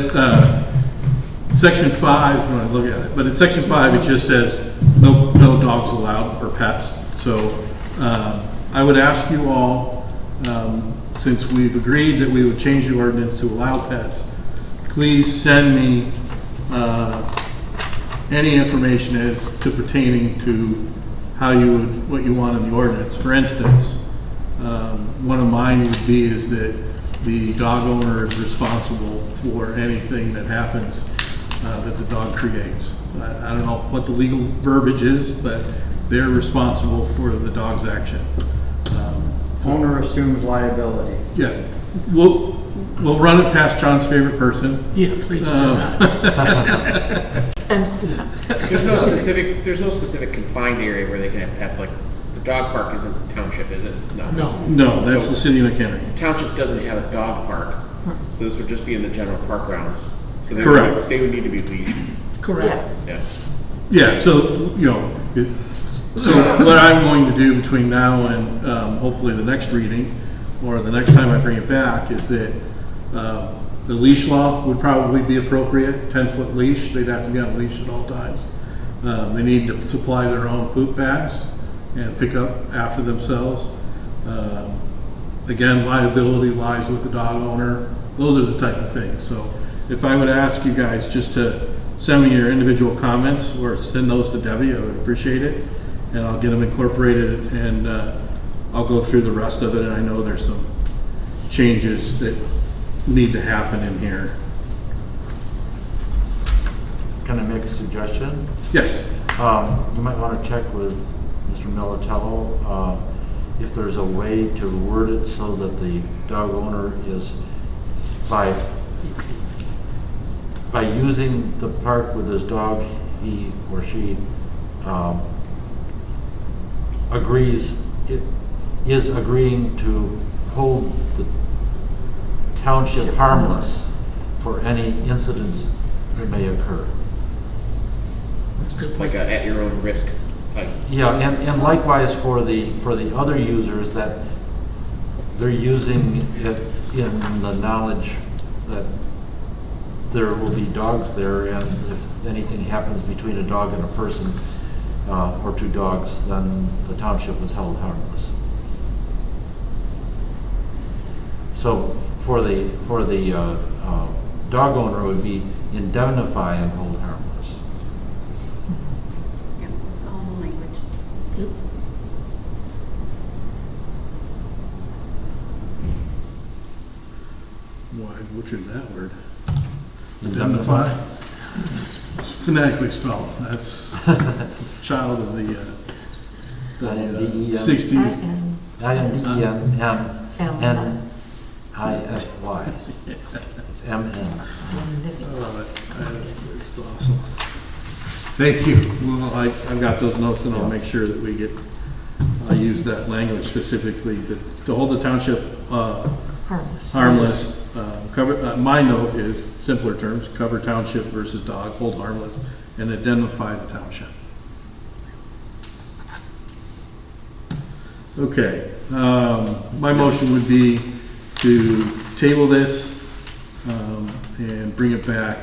section 5, when I look at it, but in section 5 it just says no dogs allowed or pets. So I would ask you all, since we've agreed that we would change the ordinance to allow pets, please send me any information as to pertaining to how you would, what you want in the ordinance. For instance, one of mine would be is that the dog owner is responsible for anything that happens that the dog creates. I don't know what the legal verbiage is, but they're responsible for the dog's action. Owner assumes liability. Yeah, we'll run it past John's favorite person. Yeah, please do that. There's no specific confined area where they can have pets, like the dog park isn't the township, is it? No. No, that's the city of McHenry. The township doesn't have a dog park, so this would just be in the general park grounds. So Correct. They would need to be leashed. Correct. Yeah. Yeah, so, so what I'm going to do between now and hopefully the next reading, or the next time I bring it back, is that the leash law would probably be appropriate, 10-foot leash. They'd have to be on a leash at all times. They need to supply their own poop bags and pick up after themselves. Again, liability lies with the dog owner. Those are the type of things. So if I would ask you guys just to send me your individual comments or send those to Debbie, I would appreciate it. And I'll get them incorporated, and I'll go through the rest of it. And I know there's some changes that need to happen in here. Can I make a suggestion? Yes. You might want to check with Mr. Militello if there's a way to word it so that the dog owner is, by using the park with his dog, he or she is agreeing to hold the township harmless for any incidents that may occur. Like a at your own risk type. Yeah, and likewise for the other users, that they're using it in the knowledge that there will be dogs there, and if anything happens between a dog and a person, or two dogs, then the township is held harmless. So for the dog owner, would be indemnify and hold harmless. Yeah, it's all in the language. Why butchered that word? Indemnify? It's phonetically spelled. That's child of the 60s. INDEMNIFY. It's MN. I love it. It's awesome. Thank you. Well, I've got those notes, and I'll make sure that we get, I use that language specifically, to hold the township harmless. My note is simpler terms: cover township versus dog, hold harmless, and indemnify the township. Okay. My motion would be to table this and bring it back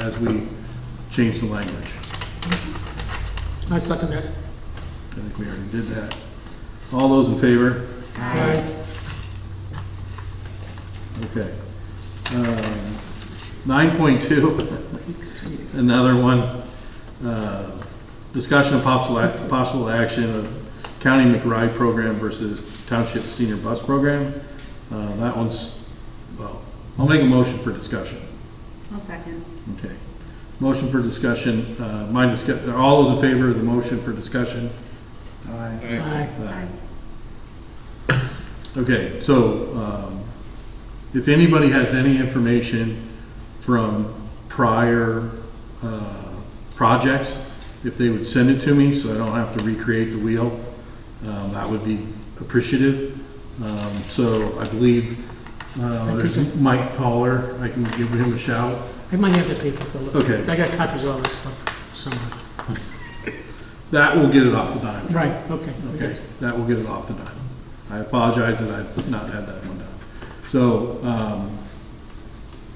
as we change the language. I second that. I think we already did that. All those in favor? Aye. Okay. 9.2, another one. Discussion of possible action of County McRide program versus Township Senior Bus Program. That one's, well, I'll make a motion for discussion. I'll second. Okay. Motion for discussion. All those in favor of the motion for discussion? Aye. Aye. Okay, so if anybody has any information from prior projects, if they would send it to me so I don't have to recreate the wheel, that would be appreciative. So I believe there's Mike Toller. I can give him a shout. I might have the paper. Okay. I got copies of all that stuff somewhere. That will get it off the dime. Right, okay. Okay, that will get it off the dime. I apologize that I've not had that one done. So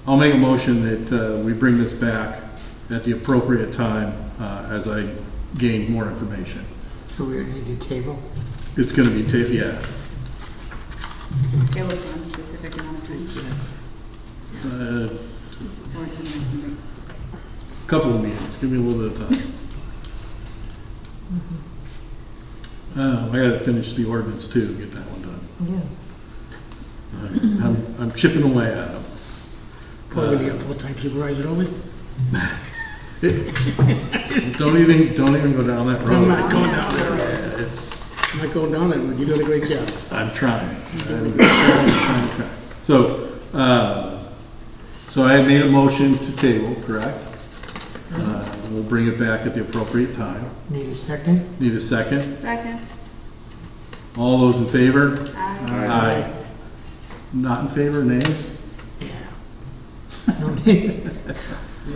I'll make a motion that we bring this back at the appropriate time as I gain more information. So we need to table? It's going to be, yeah. Table for a specific amount of time. Or to make something. Couple of meetings, give me a little bit of time. I got to finish the ordinance too, get that one done. Yeah. I'm chipping away at them. Probably be a full-time supervisor only. Don't even go down that road. I'm not going down there. Yeah, I'm not going down there, but you're doing a great job. I'm trying. Trying. So I had made a motion to table, correct? We'll bring it back at the appropriate time. Need a second? Need a second? Second. All those in favor? Aye. Aye. Not in favor, nays? Yeah. No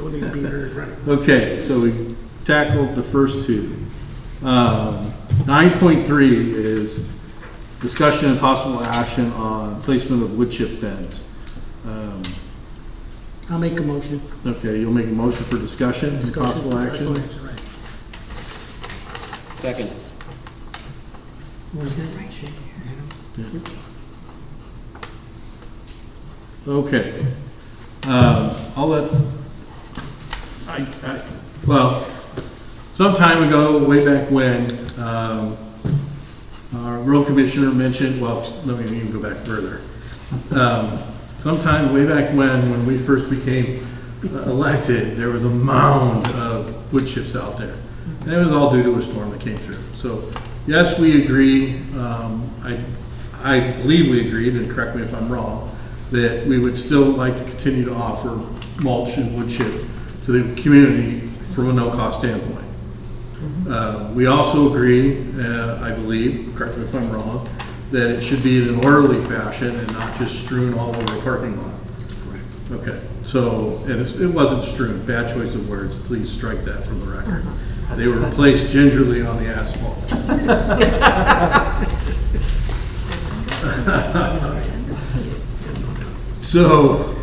need to be heard, right? Okay, so we tackled the first two. 9.3 is discussion and possible action on placement of wood chip bins. I'll make a motion. Okay, you'll make a motion for discussion and possible action? Right. Second. Was that right? Okay. I'll let, well, some time ago, way back when, our road commissioner mentioned, well, let me even go back further. Sometime way back when we first became elected, there was a mound of wood chips out there. And it was all due to a storm that came through. So, yes, we agree, I believe we agreed, and correct me if I'm wrong, that we would still like to continue to offer mulch and wood chip to the community from a no-cost standpoint. We also agree, I believe, correct me if I'm wrong, that it should be in an orderly fashion and not just strewn all over a parking lot. Okay, so, and it wasn't strewn, bad choice of words, please strike that from the record. They were placed gingerly on the asphalt. So,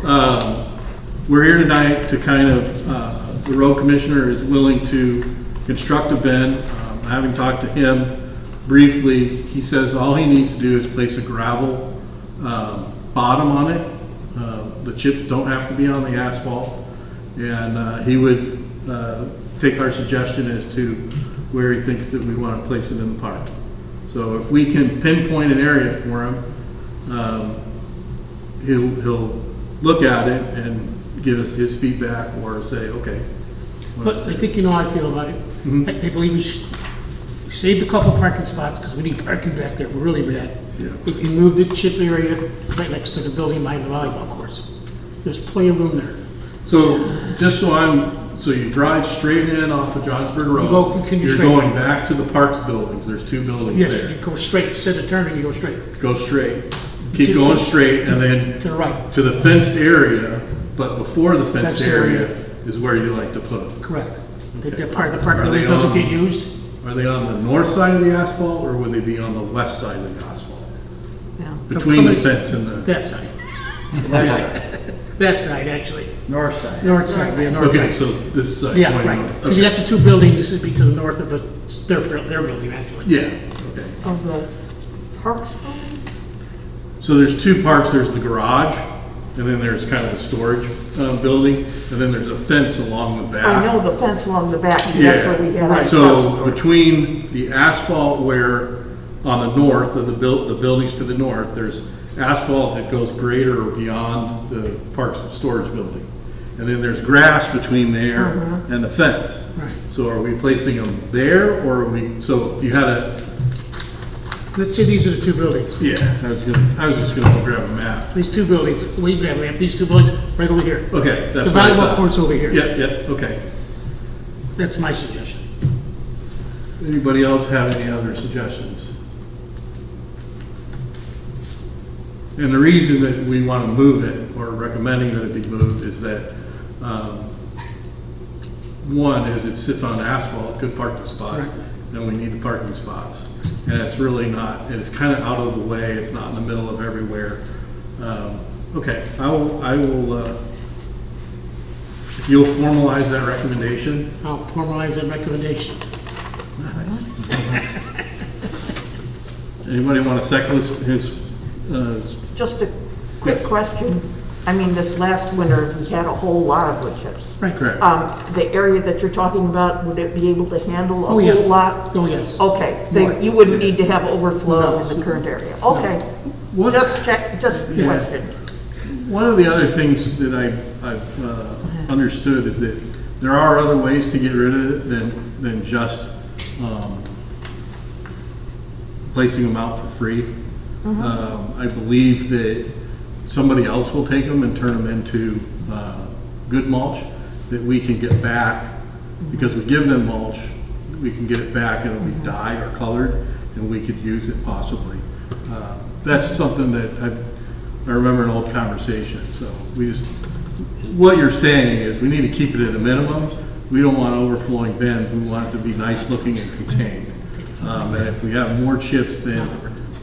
we're here tonight to kind of, the road commissioner is willing to construct a bin. Having talked to him briefly, he says all he needs to do is place a gravel bottom on it. The chips don't have to be on the asphalt. And he would take our suggestion as to where he thinks that we want to place it in the park. So if we can pinpoint an area for him, he'll look at it and give us his feedback or say, okay. But I think you know how I feel about it. Mhm. I believe we saved a couple parking spots because we need parking back there really bad. Yeah. We moved the chip area right next to the building behind the volleyball courts. There's plenty of room there. So just so you drive straight in off of Johnsburg Road. You're straight? going back to the Parks buildings. There's two buildings Yes, there. you go straight, instead of turning, you go straight. Go straight. Keep going straight and then To the right, to the fenced area, but before the fenced Fenced area area. is where you like to put them. correct. Okay. That part of the park Are really they doesn't on- get used. Are they on the north side of the asphalt or would they be on the west side of the asphalt? Yeah. Between the Coming- fence and the. That side. That side, actually. North side. North side, yeah, north Okay, side. so this side. Yeah, pointing right. north. Because you Okay. got the two buildings, it'd be to the north of their building, actually. Yeah, okay. Of the parks? So there's two parts, there's the garage, and then there's kind of the storage building, and then there's a fence along the back. I know the fence along the back, and Yeah. that's where we had our So stuff stored. between the asphalt where, on the north of the buildings to the north, there's asphalt that goes greater or beyond the parks and storage building. And then there's grass between there and the fence. Right. So are we placing them there, or are we, so if you had a, Let's say these are the two buildings. yeah, I was just gonna go grab a map. These two buildings, we have these two buildings right over here. Okay, The that's what I volleyball thought. court's over here. Yep, okay. That's my suggestion. Anybody else have any other suggestions? And the reason that we want to move it, or recommending that it be moved, is that, one is it sits on asphalt, good parking spots, and we need the parking spots. And it's really not, and it's kind of out of the way, it's not in the middle of everywhere. Okay, I will, if you'll formalize that recommendation. I'll formalize that recommendation. Anybody want to second his Just a quick question. I mean, this last winter, we had a whole lot of wood chips. Right, correct. The area that you're talking about, would it be able to handle a Oh, yeah. whole lot? Oh, yes. Okay, you wouldn't need to have overflow in the current area. Okay, What- just check, just question. One of the other things that I've understood is that there are other ways to get rid of it than just placing them out for free. I believe that somebody else will take them and turn them into good mulch that we can get back, because we give them mulch, we can get it back and it'll be dyed or colored, and we could use it possibly. That's something that I remember an old conversation. So what you're saying is we need to keep it at a minimum. We don't want overflowing bins. We want it to be nice looking and contained. And if we have more chips than,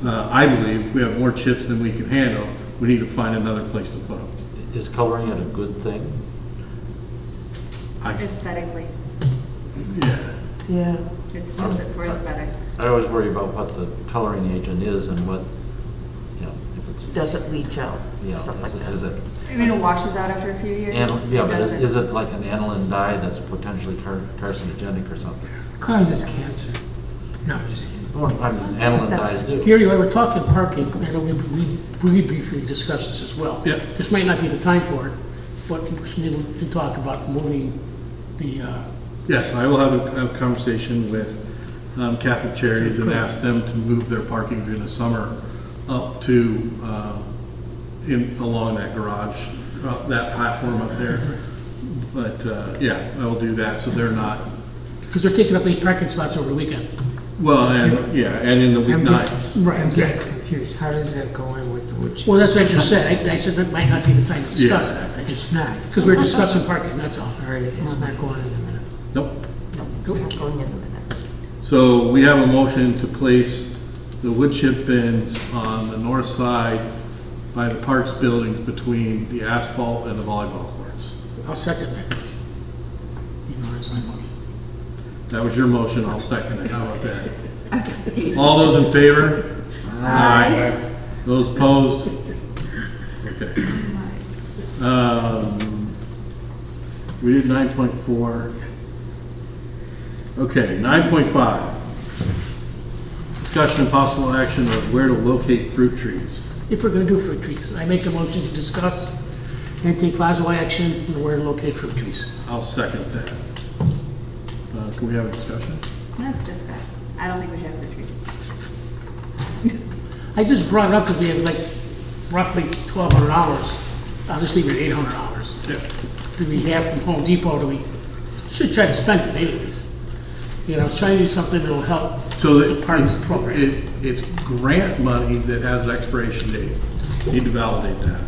I believe, if we have more chips than we can handle, we need to find another place to put them. Is coloring it a good thing? Aesthetically. Yeah. Yeah. It's just for aesthetics. I always worry about what the coloring agent is and what, if it's, Does it leach out? Stuff like that. is it, I mean, it washes out after a few years. yeah, It but doesn't. is it like an aniline dye that's potentially carcinogenic or something? Causes cancer. No, I'm just kidding. Well, I mean, aniline dyes do. Gary, while we're talking parking, I know we briefly discussed this as well. Yeah. This might not be the time for it, but maybe we can talk about moving the, Yes, I will have a conversation with Catholic Charities and ask them to move their parking during the summer up to, along that garage, that platform up there. But, yeah, I will do that, so they're not, because they're taking up 8 parking spots over the weekend. well, and in the weeknights. Right, I'm getting exactly. confused. How does that go in with the wood chip? Well, that's what I just said. I said that might not be the time to discuss Yeah. that. It's not. Because we're discussing parking, that's all. All right, it's not going in the minutes. Nope. Not going in the minute. So we have a motion to place the wood chip bins on the north side by the parks buildings between the asphalt and the volleyball courts. I'll second that motion. You know, that's my motion. That was your motion, I'll second it. How about that? All those in favor? Aye. Those opposed? Okay. We did 9.4. Okay, 9.5. Discussion and possible action of where to locate fruit trees. If we're going to do fruit trees, I make a motion to discuss and take possible action on where to locate fruit trees. I'll second that. Can we have a discussion? Let's discuss. I don't think we should have fruit trees. I just brought it up because we have like roughly $1,200. I'll just leave it at $800. Yeah. Do we have from Home Depot? Do we should try to spend it anyways? You know, try to do something that'll help. So the part of the program. it's grant money that has an expiration date. You need to validate that.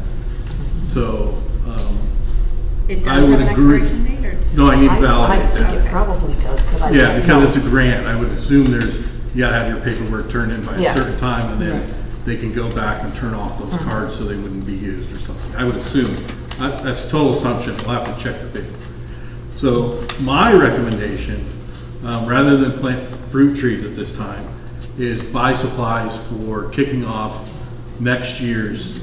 So, It I does would have an agree. expiration date, or? No, I need to I validate think that. it probably does, but I Yeah, don't because know. it's a grant, I would assume you gotta have your paperwork turned in by a Yeah. certain time, and then Right. they can go back and turn off those cards so they wouldn't be used or something. I would assume That's total assumption, we'll have to check the paper. So my recommendation, rather than plant fruit trees at this time, is buy supplies for kicking off next year's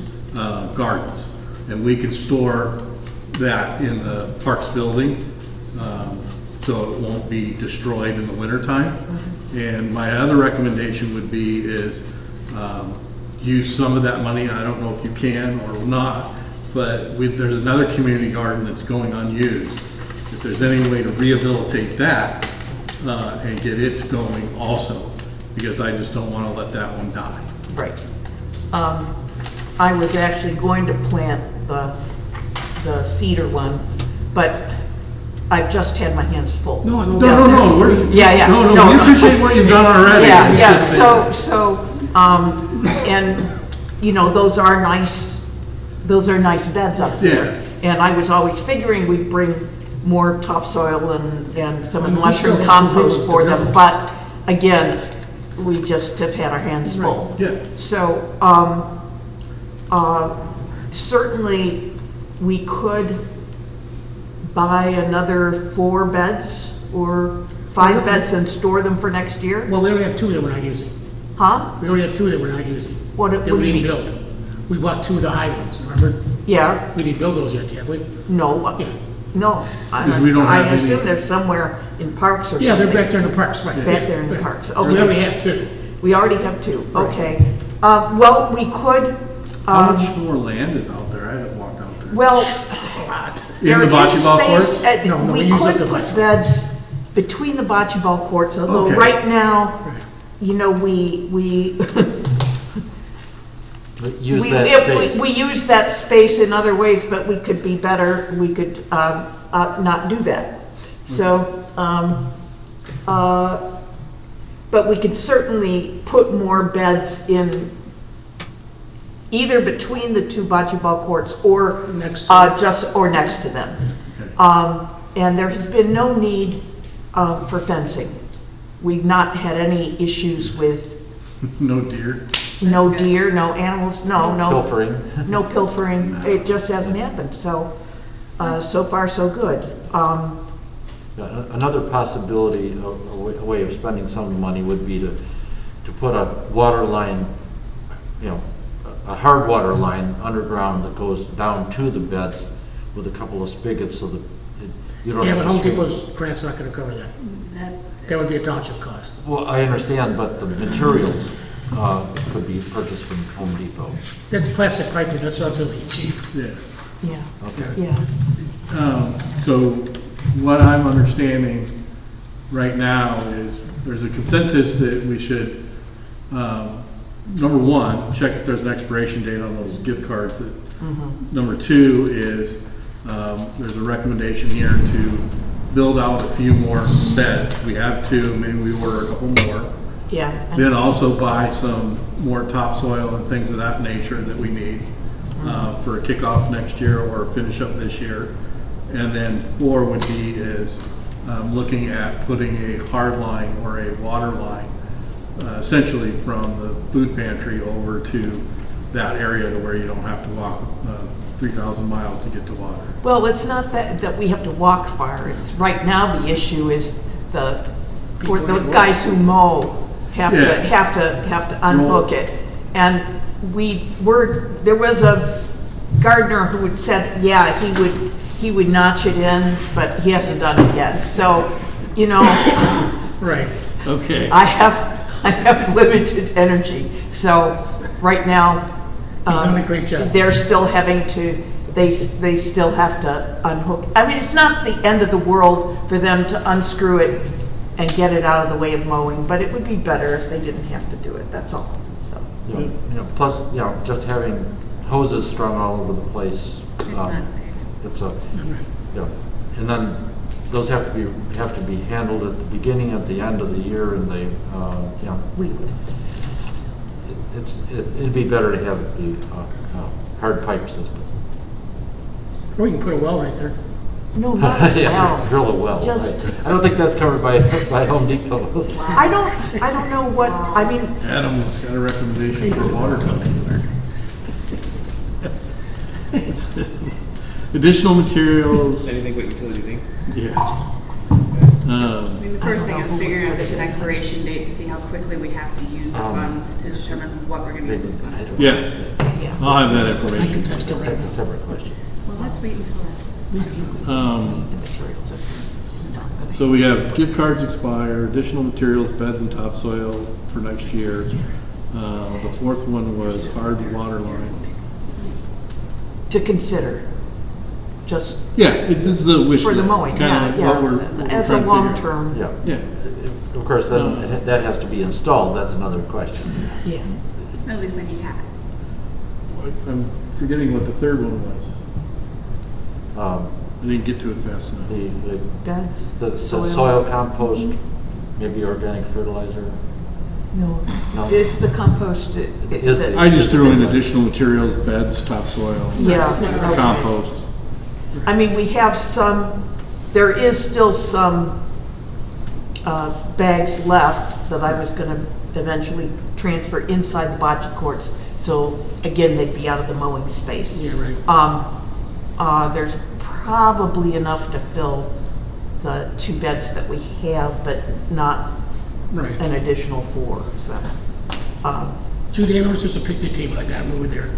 gardens. And we can store that in the Parks building, so it won't be destroyed in the wintertime. And my other recommendation would be is use some of that money, I don't know if you can or not, but there's another community garden that's going unused. If there's any way to rehabilitate that and get it going also, because I just don't want to let that one die. Right. I was actually going to plant the cedar one, but I've just had my hands full. No. Yeah. No, we appreciate what you've done already. Yeah. And you know, those are nice beds up there. Yeah. And I was always figuring we'd bring more topsoil and some And we mushroom still have 2 compost rows for to them, go. but again, we just have had our hands full. Yeah. So, certainly, we could buy another 4 beds or 5 beds and store them for next year? Well, we already have 2 that we're not using. Huh? We already have 2 that we're not using. What That do we you didn't mean? build. We bought 2 of the high ones, remember? Yeah, We didn't build those yet, have we? no, Yeah. no. Because we don't I have any- assume they're somewhere in parks or something. Yeah, they're back there in the parks, right. Back there in the parks, So we okay. already have 2. We already have 2, okay. Well, we could, How much more land is out there? I haven't walked out there. well, In there the is bocce ball space, courts? No, we we use up could the put bocce ball beds between the bocce ball courts, although Okay. right now, you know, we Use that space. We use that space in other ways, but we could be better, we could not do that. So, but we could certainly put more beds in either between the 2 bocce ball courts or Next to next to them. And there has been no need for fencing. We've not had any issues with No deer? no deer, no animals, no Pilfering. no pilfering. It just hasn't happened. So, so far so good. Yeah, another possibility, a way of spending some money would be to put a water line, you know, a hard water line underground that goes down to the beds with a couple of spigots so that you don't Yeah, have but to Home scrape. Depot's grant's not gonna cover that. That would be a township cost. Well, I understand, but the materials could be purchased from Home Depot. That's plastic piping, that's relatively cheap. Yeah. Yeah, Okay. yeah. So what I'm understanding right now is there's a consensus that we should, number 1, check if there's an expiration date on those gift cards. Number 2 is there's a recommendation here to build out a few more beds. We have 2, maybe we order a couple more. Yeah. Then also buy some more topsoil and things of that nature that we need for a kickoff next year or finish up this year. And then 4 would be is looking at putting a hard line or a water line essentially from the food pantry over to that area to where you don't have to walk 3,000 miles to get to water. Well, it's not that we have to walk far. It's right now the issue is the guys who mow have to unhook it. And there was a gardener who had said, yeah, he would notch it in, but he hasn't done it yet. So, you know, Right. Okay. I have limited energy. So right now, You've done a great job. they're still having to, they still have to unhook. I mean, it's not the end of the world for them to unscrew it and get it out of the way of mowing, but it would be better if they didn't have to do it, that's all, so. You know, plus, you know, just having hoses strung all over the place. It's not safe. It's a, you know, and then those have to be handled at the beginning, at the end of the year, and they, you know, it'd be better to have the hard pipe system. Or you can put a well right there. No, not a Yes, well. drill a well. Just- I don't think that's covered by Home Depot. I don't know what, I mean, Adam's got a recommendation for water company there. Additional materials. Anything but utility thing? Yeah. I mean, the first thing is figuring out there's an expiration date to see how quickly we have to use the funds to determine what we're gonna use those funds for. Yeah. I'll have that information. That's a separate question. Well, let's wait until So we have gift cards expire, additional materials, beds and topsoil for next year. The fourth one was hard water line. To consider, just Yeah, this is the wish for list. the mowing, kinda yeah, what we're yeah. As a trying to figure out. long-term, Yeah. Yeah. Of course, then that has to be installed, that's another question. yeah. at least then you have it. I'm forgetting what the third one was. Um, I didn't get to it fast enough. Beds, The soil. soil compost, maybe organic fertilizer. No, No. it's the compost. Is the- I just threw in additional materials, beds, topsoil, Yeah. compost. I mean, we have some, there is still some bags left that I was gonna eventually transfer inside the bocce courts. So again, they'd be out of the mowing space. Yeah, right. There's probably enough to fill the 2 beds that we have, but not Right. an additional 4, so. Judy, I noticed there's a picnic table that got moved there.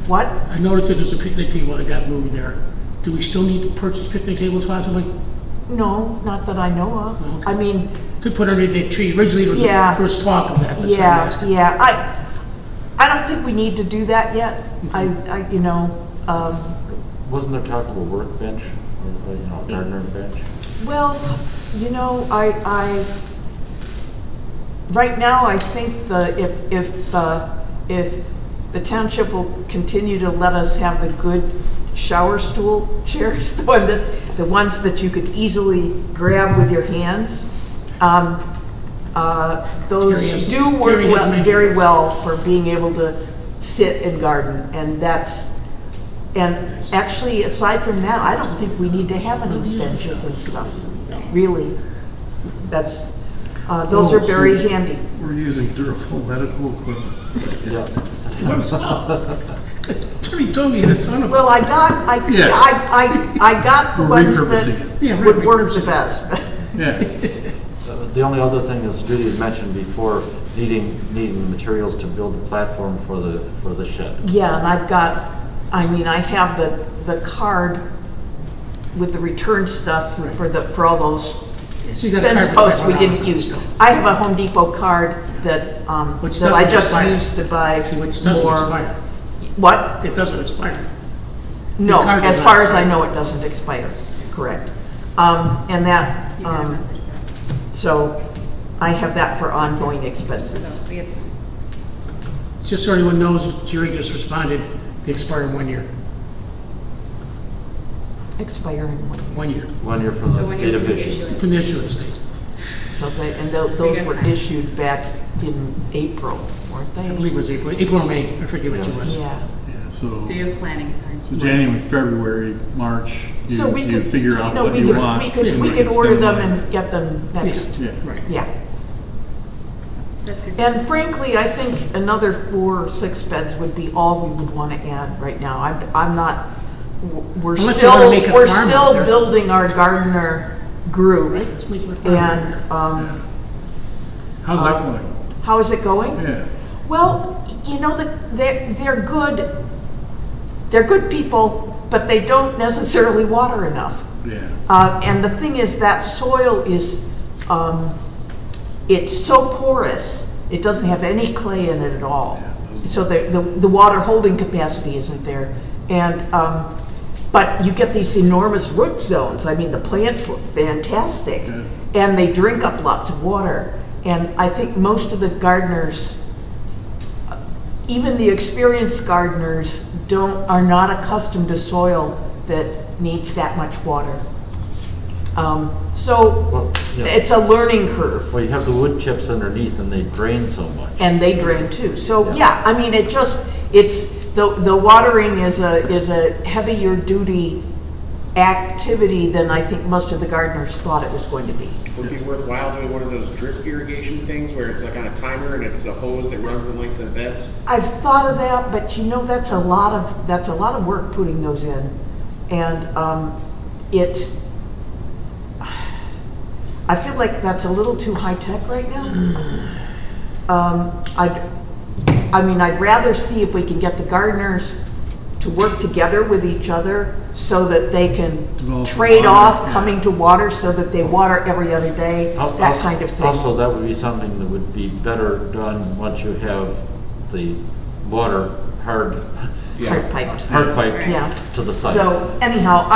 What? I noticed that there's a picnic table that got moved there. Do we still need to purchase picnic tables possibly? No, not that I know of. Okay. I mean, To put under the tree, originally Yeah. there was talk of that. that's why I yeah, asked. yeah, I don't think we need to do that yet. You know, Wasn't there talk of a workbench, or, gardener bench? well, you know, right now, I think if the township will continue to let us have the good shower stool chairs, the ones that you could easily grab with your hands, those do work Terry has mentioned very this. well for being able to sit and garden, and actually, aside from that, I don't think we need to have any benches and stuff, really. Those are very handy. We're using durable medical equipment. Terry told me in a ton of. Well, I got the We're ones repurposing that Yeah, right, would work the repurposing. best. Yeah. The only other thing, as Judy had mentioned before, needing materials to build the platform for the shed. Yeah, and I have the card with the return stuff for all those So you got a fence card posts we for didn't use. I have a Home Depot card that Which that I doesn't just expire. used to buy See, which doesn't more. expire. What? It doesn't expire. No, card as does far not as I expire. know, it doesn't expire. Correct. And that, You got a message back. so I have that for ongoing expenses. So we have, Just so everyone knows, Jerry just responded, they expire in 1 year. Expire in 1 year. 1 year, 1 year from so the when date you're of issue. issuing. from the issuance date. So you those got were time. issued back in April, weren't I they? believe it was April or May, I forget which it was. Yeah. So So you have planning time. January, February, March, So we you could figure out no, what we you could- want. We could and you can order spend them money. and get them next. Yeah. Right. Yeah. That's good. And frankly, I think another 4 or 6 beds would be all we would want to add right now. I'm not, we're Unless you wanna still, make a we're farm out still there. building our gardener group. Right, let's make it a farm. And, How's that going? how is it going? Yeah. Well, you know, they're good people, but they don't necessarily water enough. Yeah. And the thing is, that soil is, it's so porous, it doesn't have any clay in it at all. So the water holding capacity isn't there. And, but you get these enormous root zones. I mean, the plants look fantastic. Good. And they drink up lots of water. And I think most of the gardeners, even the experienced gardeners, are not accustomed to soil that needs that much water. Well, yeah. It's a learning curve, Well, you have the wood chips underneath and they drain so much. and they drain too. So Yeah. yeah, I mean, it's the watering is a heavier duty activity than I think most of the gardeners thought it was going to be. Would it be worthwhile doing one of those drip irrigation things where it's like on a timer and it's a hose that runs the length of the beds? I've thought of that, but you know, that's a lot of work putting those in. And I feel like that's a little too high-tech right now. I'd rather see if we can get the gardeners to work together with each other so that they can trade off coming to water so that they water every other day, that kind of thing. Also, that would be something that would be better done once you have the water hard piped to the site. So anyhow,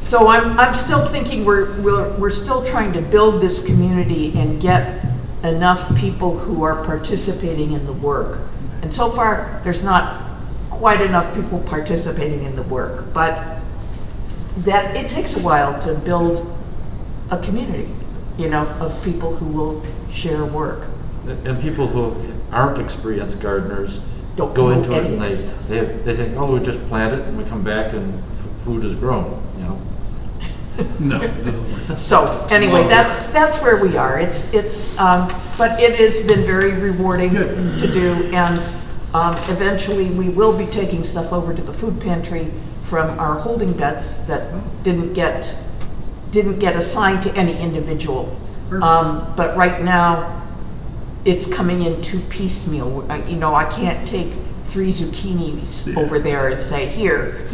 so I'm still thinking we're still trying to build this community and get enough people who are participating in the work. And so far, there's not quite enough people participating in the work, but that it takes a while to build a community, of people who will share work. And people who aren't experienced gardeners don't go into it and they think, oh, we just plant it and we come back and food is grown, No, it doesn't work. So anyway, that's where we are. But it has been very rewarding to do, and eventually we will be taking stuff over to the food pantry from our holding beds that didn't get assigned to any individual. But right now, it's coming in too piecemeal. I can't take 3 zucchinis over there and say, here.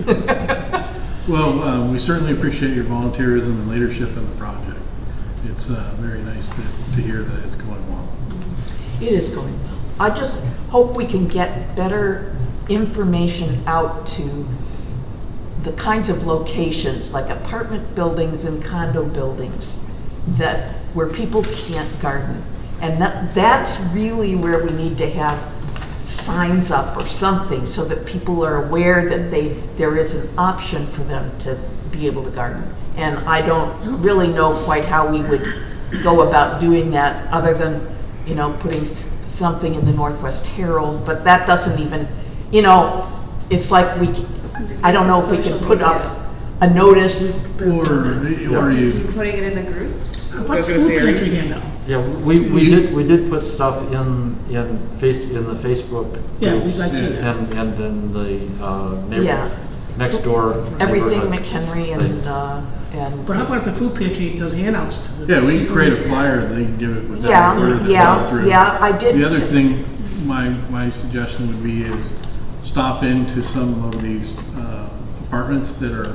Well, we certainly appreciate your volunteerism and leadership in the project. It's very nice to hear that it's going well. It is going well. I just hope we can get better information out to the kinds of locations, like apartment buildings and condo buildings, where people can't garden. And that's really where we need to have signs up or something so that people are aware that there is an option for them to be able to garden. And I don't really know quite how we would go about doing that other than, putting something in the Northwest Herald, but that doesn't even, it's like I don't know if we can put up a notice. Or you Putting it in the groups? How about food pantry handout? Yeah, we did put stuff in the Facebook groups I've seen that. and in the next door Everything neighborhood McHenry thing. and. But how about if the food pantry does handouts to the we can create a flyer and they can give it with I did. The other thing, my suggestion would be is stop into some of these apartments that are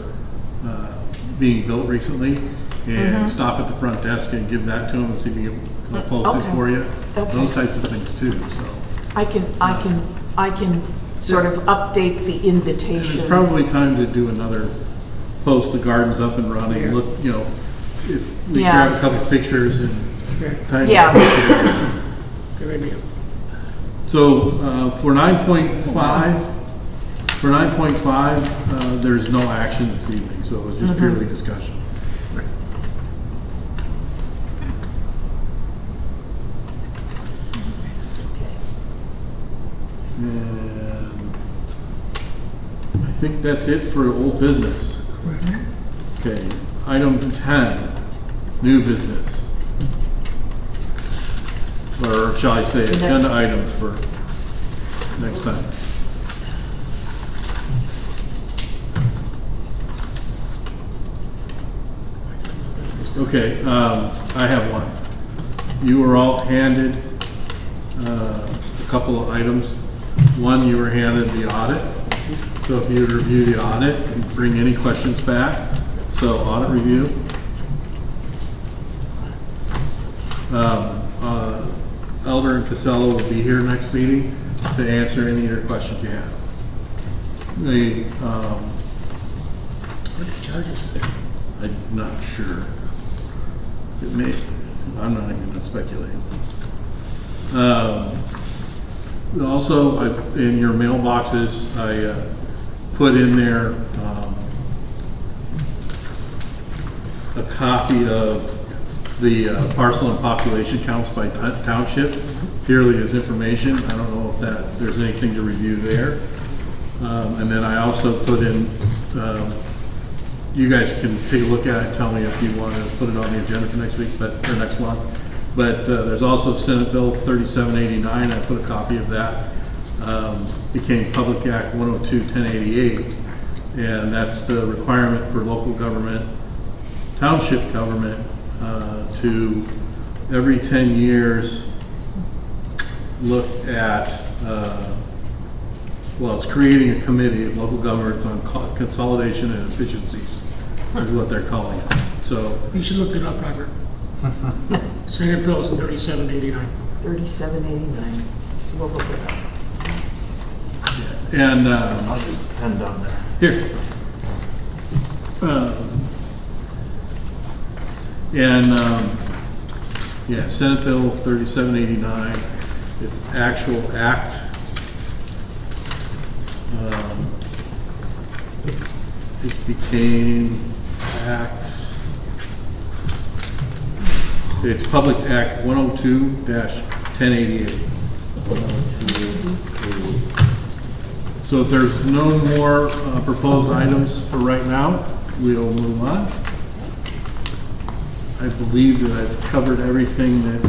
being built recently and stop at the front desk and give that to them and see if we can post it for you. Those types of things too. So I can sort of update the invitation. it's probably time to do another post. The garden's up and running. Look, if we grab a couple pictures and kind of Good idea. So for 9.5. For 9.5, there's no action this evening, so it was just purely discussion. And I think that's it for old business. Okay, item 10, new business. Or shall I say, agenda items for next time. Okay, I have one. You were all handed a couple of items. One, you were handed the audit. So if you would review the audit and bring any questions back. So audit review. Elder and Casella will be here next meeting to answer any of your questions you have. What the charges? I'm not sure. It may, I'm not even going to speculate. Also, in your mailboxes, I put in there a copy of the parcel and population counts by township, purely as information. I don't know if there's anything to review there. And then I also put in, you guys can take a look at it and tell me if you want to put it on the agenda for next week, or next month. But there's also Senate Bill 3789. I put a copy of that became Public Act 102-1088, and that's the requirement for local government, township government, to every 10 years look at, well, it's creating a committee of local governments on consolidation and efficiencies, is what they're calling it. So You should look it up, Robert. Senate Bill is 3789. 3789. We'll look it up. and I'll just pen down there. here. Yeah, Senate Bill 3789. It's actual act. It became act. It's Public Act 102-1088. So if there's no more proposed items for right now, we'll move on. I believe that I've covered everything that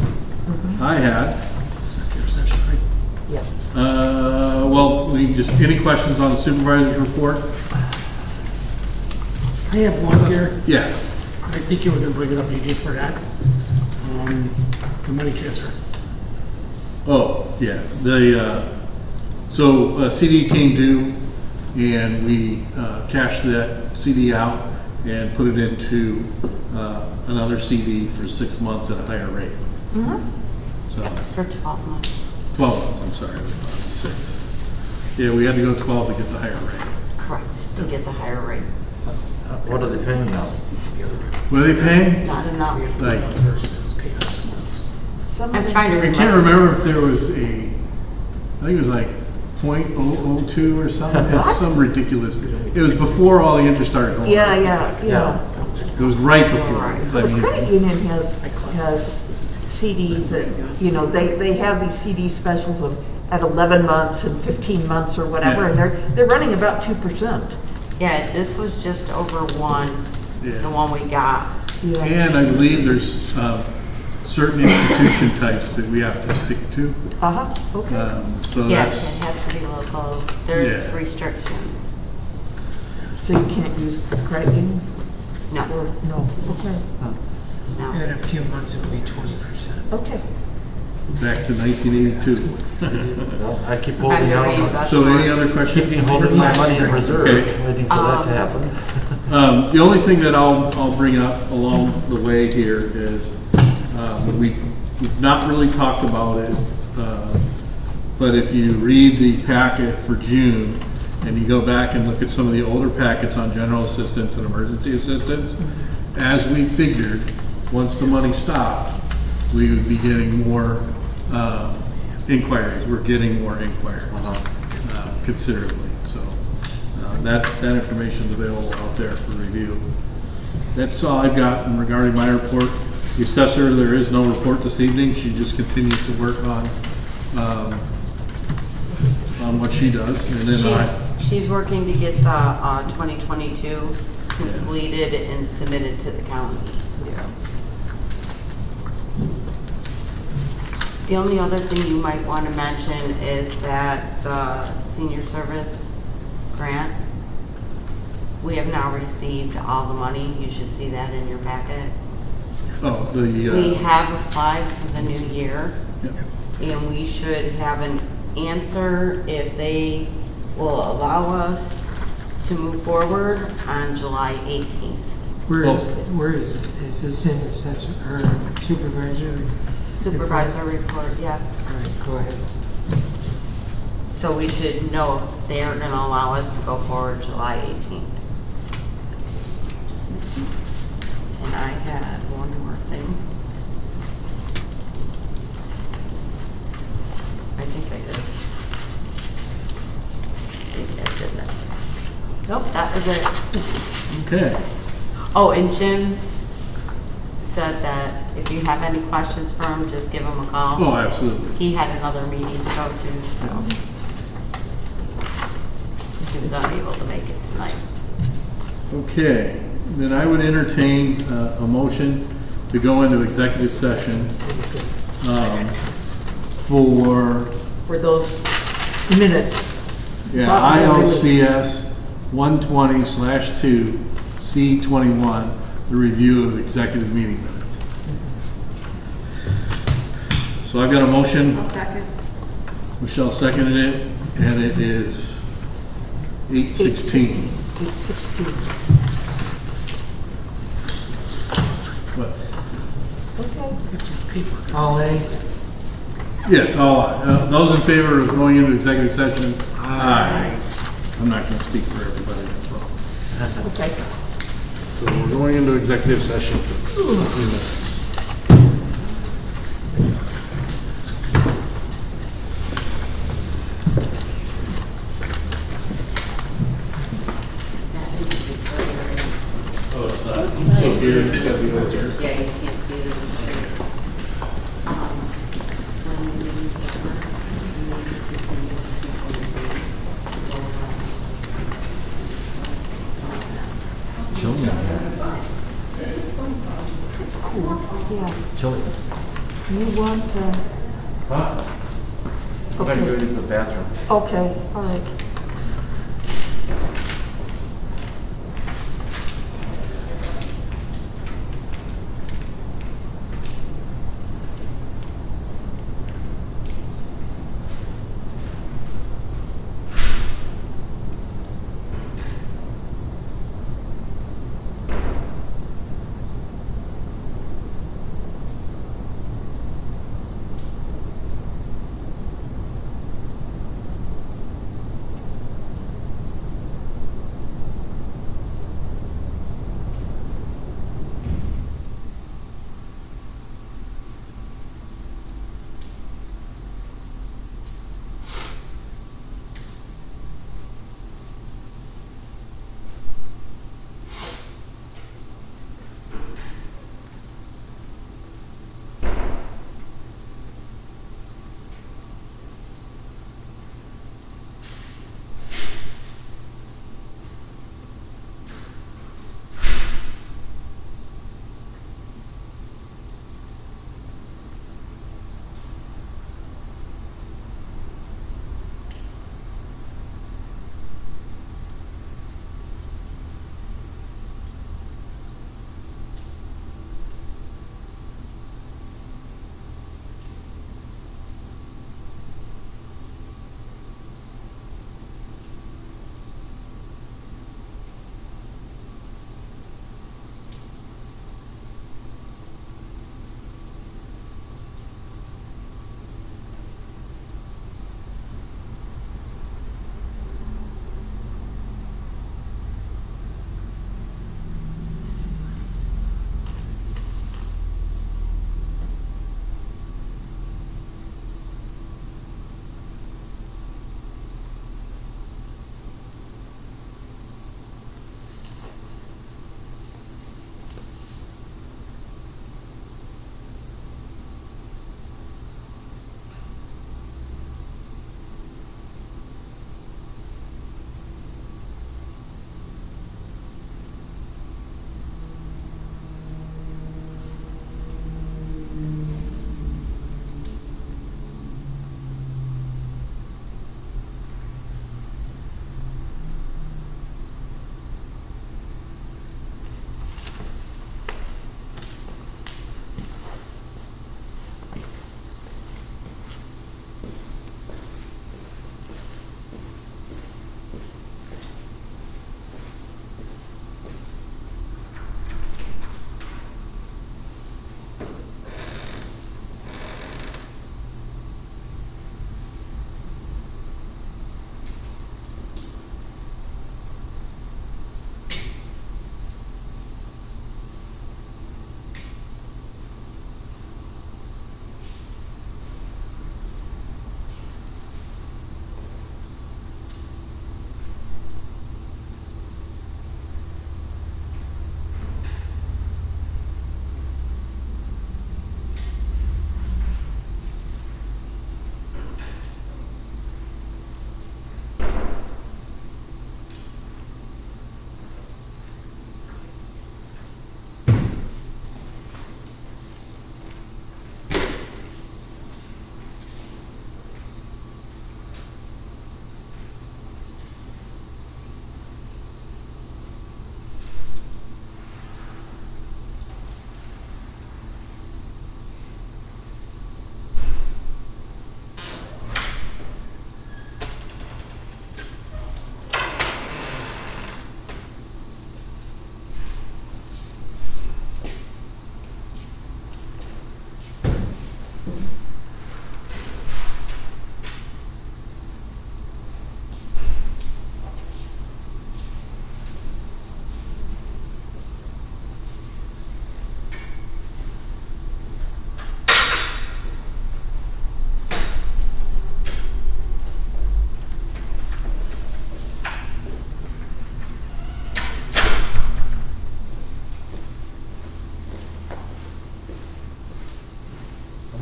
I had. Yeah. Well, any questions on the supervisor's report? I have one here. Yeah. I think you were going to bring it up, you did for that. The money transfer. Oh, yeah. So a CD came due, and we cashed that CD out and put it into another CD for 6 months at a higher rate. So It's for 12 months. 12 months, I'm sorry, 6. Yeah, we had to go 12 to get the higher rate. Correct, to get the higher rate. What are they paying now? What are they paying? Not enough. Like, I'm trying to I can't remember if there was I think it was like 0.002 or something. It's some ridiculous. It was before all the interest started going. Yeah. It was right before. I The mean, credit union has CDs that, they have these CD specials at 11 months and 15 months or whatever, and they're running about 2%. Yeah, this was just over 1, Yeah. the one we got. Yeah. And I believe there's certain institution types that we have to stick to. Okay. So Yes, it has to be local. There's Yeah. restrictions. So you can't use the credit union? No, Or, no, okay. no. In a few months, it'll be 20%. Okay. back to 1982. Well, I keep Time holding to out, reinvest So more. any other questions? keeping holding my money in reserve, Okay. waiting for that to happen. The only thing that I'll bring up along the way here is, we've not really talked about it, but if you read the packet for June, and you go back and look at some of the older packets on general assistance and emergency assistance, as we figured, once the money stopped, we would be getting more inquiries. We're getting more inquiries considerably. So that information is available out there for review. That's all I've got regarding my report. The assessor, there is no report this evening. She just continues to work on what she does. And then She's working to get the 2022 completed and submitted to the county. The only other thing you might want to mention is that the senior service grant, we have now received all the money. You should see that in your packet. We have applied for the new year, and we should have an answer if they will allow us to move forward on July 18th. Where is this in assessment or supervisor? Supervisor report, yes. All right, go ahead. So we should know if they are going to allow us to go forward July 18th. And I had one more thing. I think I did. I didn't. Nope, that was it. okay. Oh, and Jim said that if you have any questions for him, just give him a call. Oh, absolutely. He had another meeting to go to, so he was unable to make it tonight. Okay, then I would entertain a motion to go into executive session for For those minute. Yeah, Possibility. ILCS 120/2 C21, the review of executive meeting minutes. So I've got a motion. I'll second. Michelle seconded it, and it is 8:16. 8:16. What? All ayes? Yes, all, those in favor of going into executive session? Aye. I'm not going to speak for everybody, that's all. Okay. So we're going into executive session for a few minutes. Oh, it's not. So here, it's got to be over here. Yeah, you can't see it in the screen. When you use the word, you need to see the It's cool, yeah. Chili. You want, Huh? I'm gonna go use the bathroom. okay, all right.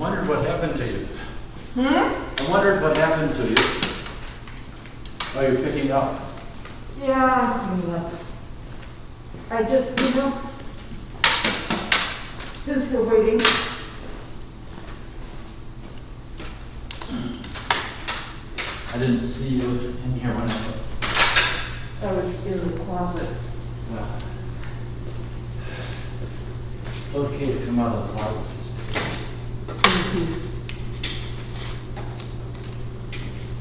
wondered what happened to you. I wondered what happened to you. Oh, you're picking up. Yeah, I'm cleaning up. I just, since we're waiting. I didn't see you in here when I was in the closet. well, it's okay to come out of the closet.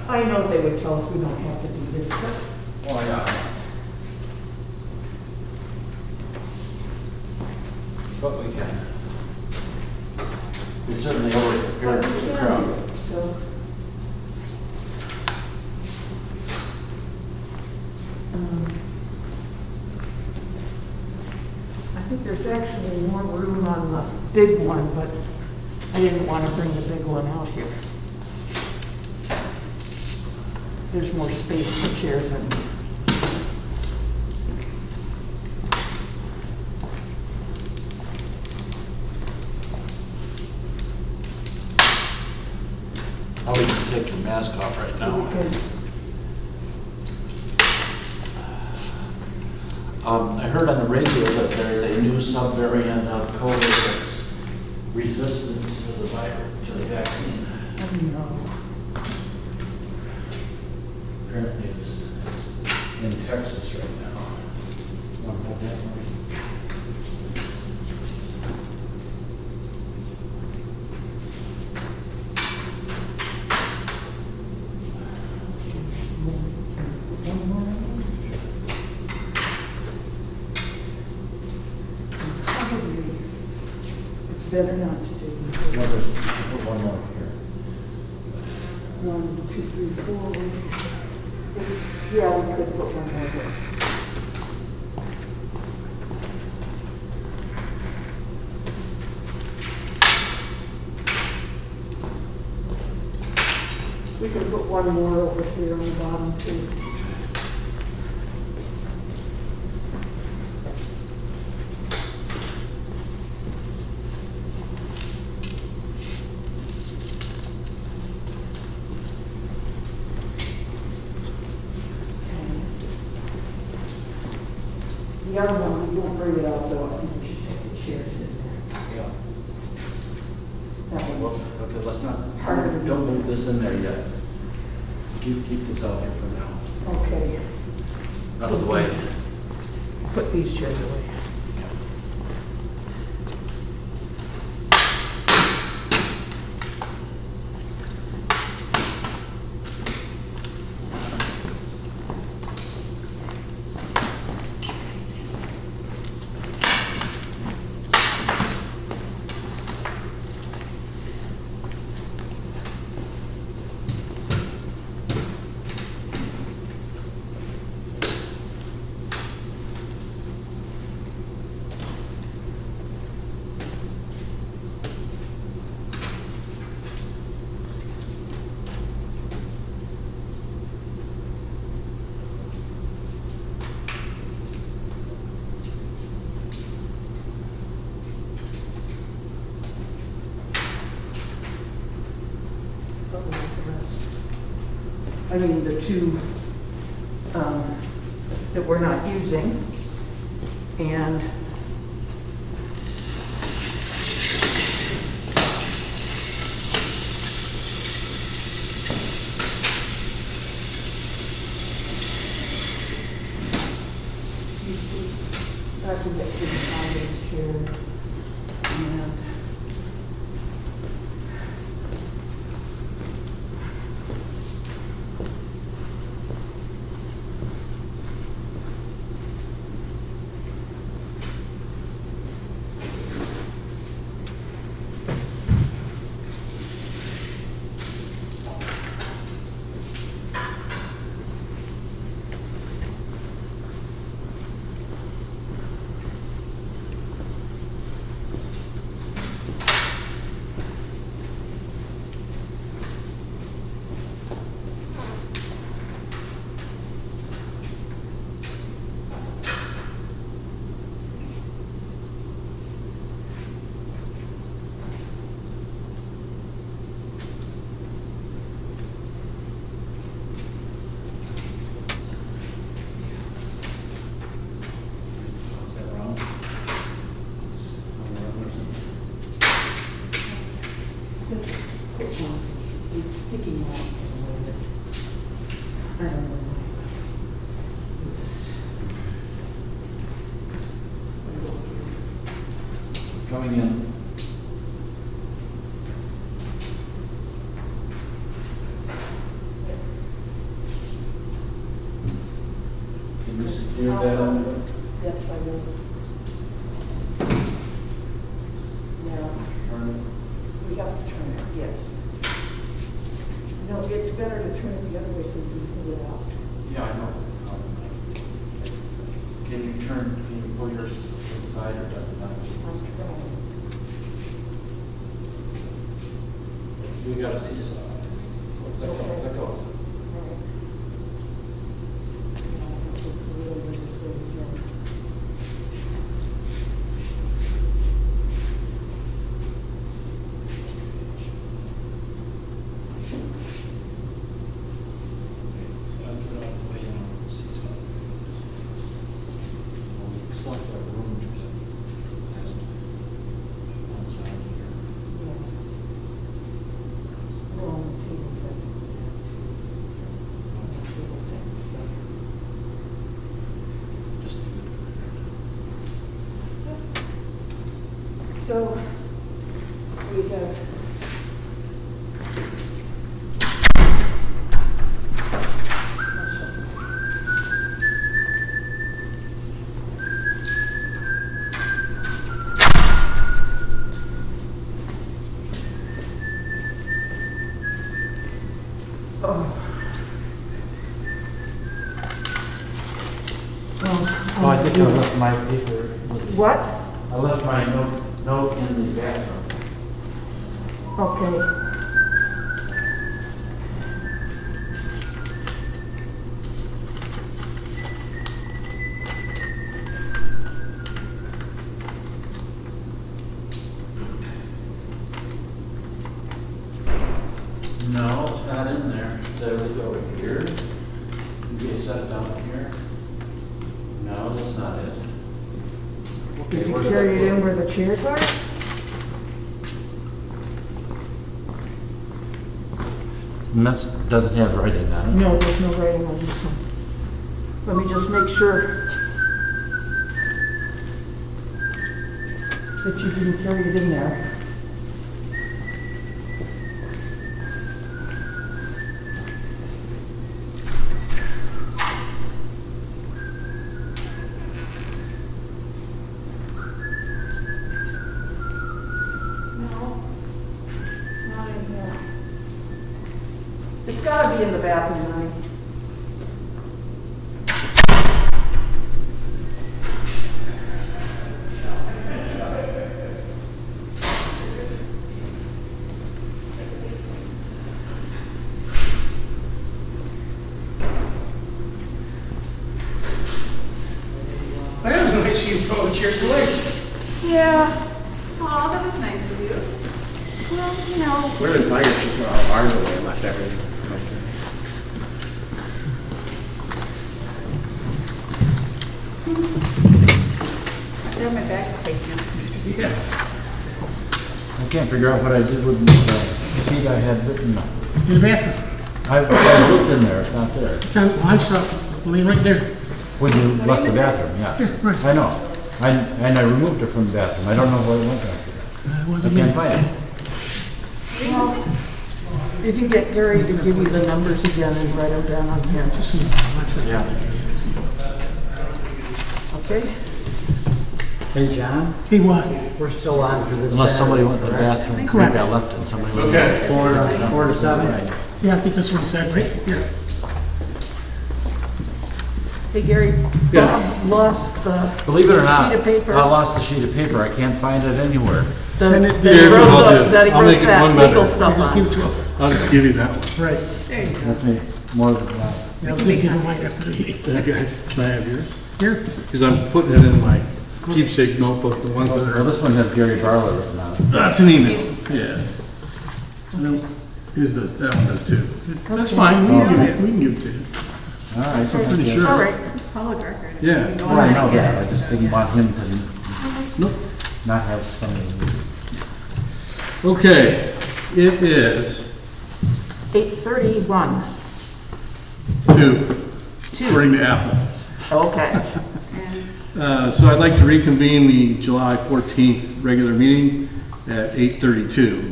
I know they would tell us we don't have to do this, but Oh, yeah. But we can. We certainly over prepared for the crowd. so. I think there's actually more room on the big one, but I didn't want to bring the big one out here. There's more space for chairs in. How would you take your mask off right now? I heard on the radio that there's a new subvariant of COVID that's resistant to the virus, to the vaccine. Apparently it's in Texas right now. Want to hold that, Marie? Better not to do. Well, there's one more here. 1, 2, 3, 4. Yeah, we could put one more there. We could put one more over here on the bottom too. The other one, we won't bring it out, though. I think we should take the chairs in there. Yeah. That Well, one's okay, let's not, part of it. don't move this in there yet. Keep this out here for now. Okay. Out of the way. Put these chairs away. I mean, the two that we're not using, and I can get to the audience chair, and ticking off in a way that, I don't know. Coming in. Can you secure that up? Yes, I will. Now, Turn it. we have to turn it, yes. No, it's better to turn it the other way so we can pull it out. Yeah, I know. Can you pull yours to the side or does it not? I'm trying. We got a seesaw. Let go, let go. All right. It's a little bit this way again. We're on the table set. Table set. So, we have. Oh, I think I left my paper. What? I left my note in the bathroom. Okay. No, it's not in there. There we go here. Maybe it's set down here. No, that's not it. Okay, Did you where's carry it that? in where the chairs are? And that's, doesn't have writing on it. No, there's no writing on this one. Let me just make sure that you didn't carry it in there. No, not in here. It's gotta be in the bathroom, right? That was nice of you to throw the chairs away. Yeah, Oh, that was nice of you. well, you know. We're in fire, she put all ours away and left everything. Yeah, my bag is taken up. I can't figure out what I did with the sheet I had written on. In the bathroom. I looked in there, it's not there. It's on, well, I saw it laying right there. When you left the bathroom, yeah. Yeah, right. I know. And I removed it from the bathroom. I don't know where it went after that. It I wasn't can't me. find it. Well, you can get Gary to give you the numbers again and write them down on here. Just see. Yeah. Okay? Hey, John, Hey, what? we're still on for this. Unless somebody went to the Saturday, correct? bathroom. Correct. Maybe I left it. Somebody went. Okay. 4 to 7? Right. Yeah, I think that's what he said, right? Yeah. Hey, Gary, Bob lost the Believe it or not, sheet of paper. I lost the sheet of paper. I can't find it anywhere. Send it. that he Here's what I'll wrote do. that he I'll wrote make it that one legal better. stuff Give on. it to him. I'll just give you that one. Right. There you go. That's me, more than that. Yeah, I was gonna give him mine after the meeting. Okay, can I have yours? Here. Because I'm putting it in my keepsake notebook, the ones that Well, are, this one has Gary Barlow written on it. that's an email, yeah. No, his does, that one does too. That's fine, we can give it to you. All right. I'm pretty sure. All right. It's public record. Yeah. You can go Well, I on know and get that. I it. just didn't want him to Nope. not have something. Okay, it is 8:31. 2, according to Apple. Okay. So I'd like to reconvene the July 14th regular meeting at 8:32.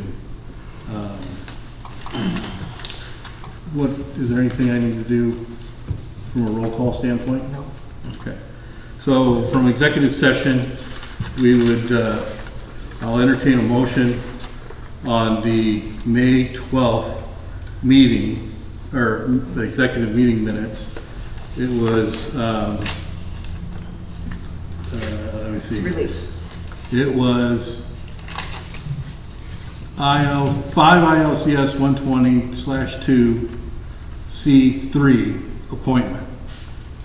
What, is there anything I need to do from a roll call standpoint? No. Okay. So from executive session, we would, I'll entertain a motion on the May 12th meeting, or the executive meeting minutes. It was, let me see. Release. It was 5 ILCS 120/2C3 appointment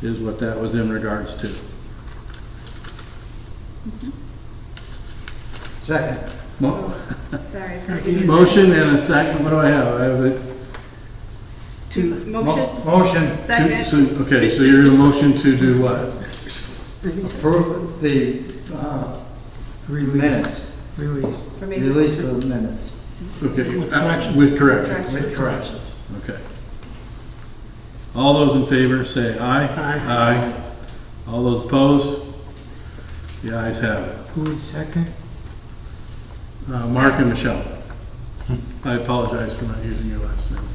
is what that was in regards to. Second. Sorry. Motion and a second. What do I have? I have it. Motion? Motion. Second. Okay, so you're in a motion to do what? Approve the minutes. For me. Release of the minutes. Okay. With corrections. With corrections. With corrections. Okay. All those in favor say aye. Aye. Aye. All those opposed? The ayes have it. Who is second? Mark and Michelle. I apologize for not using your last names.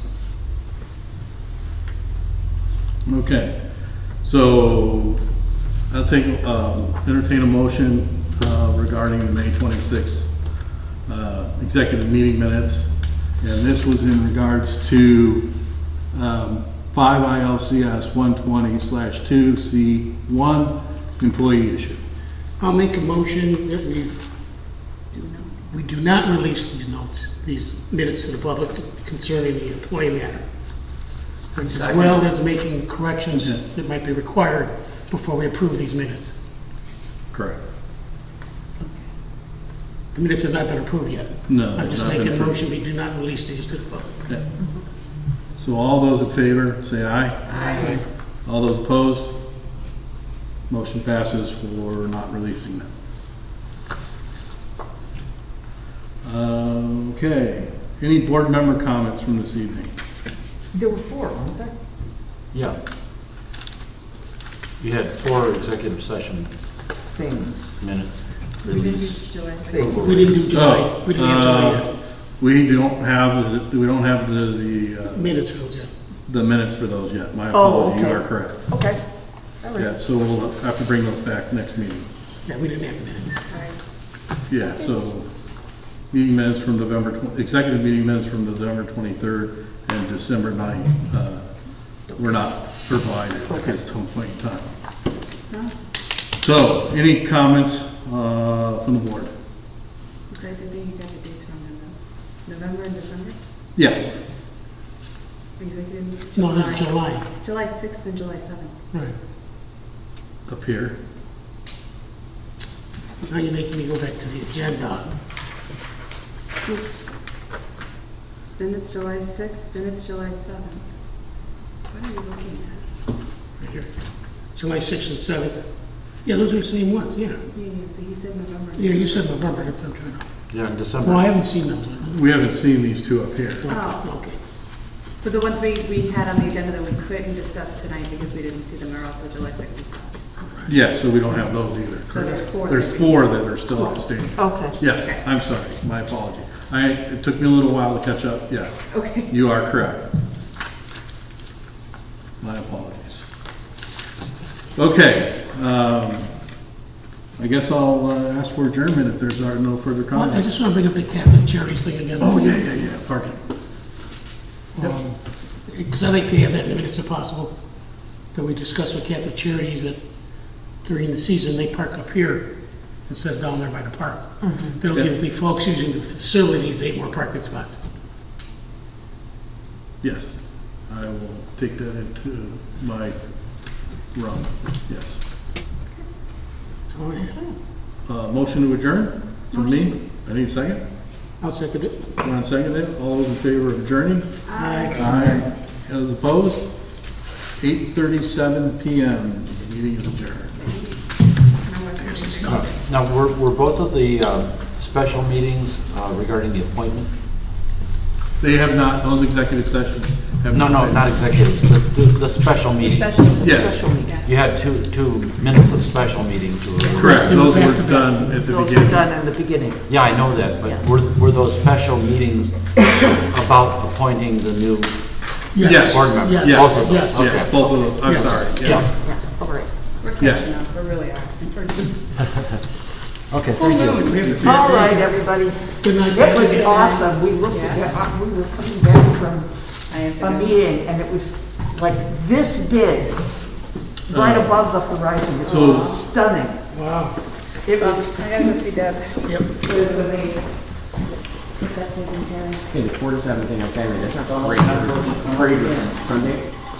Okay. So I'll take, entertain a motion regarding the May 26th executive meeting minutes. And this was in regards to 5 ILCS 120/2C1 employee issue. I'll make a motion that we do not release these minutes to the public concerning the employee matter, as well as making corrections that might be required before we approve these minutes. Correct. The minutes have not been approved yet. No. I'm just not making been a approved. motion, we do not release these to the public. Yeah. So all those in favor, say aye. Aye. All those opposed? Motion passes for not releasing them. Okay. Any board member comments from this evening? There were 4, weren't there? Yeah. You had 4 executive session Things. minute We didn't release. use July 6th. We didn't do July, we didn't have July yet. We don't have the Minutes for those yet. the minutes for those yet. My Oh, apology, you okay. are correct. Okay. All right. Yeah, so we'll have to bring those back next meeting. Yeah, we didn't have minutes. Sorry. Yeah, so meeting minutes from executive meeting minutes from November 23rd and December 9th were not provided at some point in time. No? So, any comments from the board? Besides, I think you got the dates wrong on those. November and December? Yeah, Executive meeting? No, this is July. July 6th and July 7th. Right. up here. Now you're making me go back to the agenda. Then it's July 6th, then it's July 7th. What are you looking at? Right here. July 6th and 7th. Yeah, those are the same ones, yeah. Yeah, but he said November. and Yeah, you December. said November, that's what I'm trying to. Yeah, in December. Well, I haven't seen those. We haven't seen these two up here. Oh. Okay. But the ones we had on the agenda that we couldn't discuss tonight because we didn't see them are also July 6th and 7th. Yeah, so we don't have those either. So there's 4. There's 4 that are still outstanding. Okay. Yes, Okay. I'm sorry, my apology. It took me a little while to catch up, yes. Okay. You are correct. My apologies. Okay, I guess I'll ask for adjournment if there's no further Well, I comments. just want to bring up the Catholic Charities thing again. Oh, yeah, pardon. Because I think they have that in the minutes if possible, that we discuss with Catholic Charities that during the season, they park up here instead of down there by the park. That'll give the folks using the facilities 8 more parking spots. Yes, I will take that into my realm, yes. That's all I have. Motion to adjourn from me. I need a second. I'll second it. Want to second it? All those in favor of adjourning? Aye. Aye. Those opposed? 8:37 PM. The meeting is adjourned. Now, were both of the special meetings regarding the appointment? They have not, those executive sessions have No, not. no, not executives, the special meeting. Yes, You had two minutes of special meeting to. correct, those were done at the Those were beginning. done in the beginning. Yeah, I know that, but Yeah. were those special meetings about appointing the new Yes, board members? yes, Both of those? yes, Okay. both of those, I'm sorry, yeah. Yeah, all right. We're Yes. catching up, we really are. We're just- Okay, thank you. All right, everybody. Good night. It was awesome. We looked at, we were coming back from I have to a go. meeting, and it was like this big, right above the horizon. It So- was stunning. Wow. It was, I gotta go see Deb. it was amazing. Get that taken care of. Okay, the 4 to 7 thing on Saturday, that's not the parade, is it? Parade is Sunday?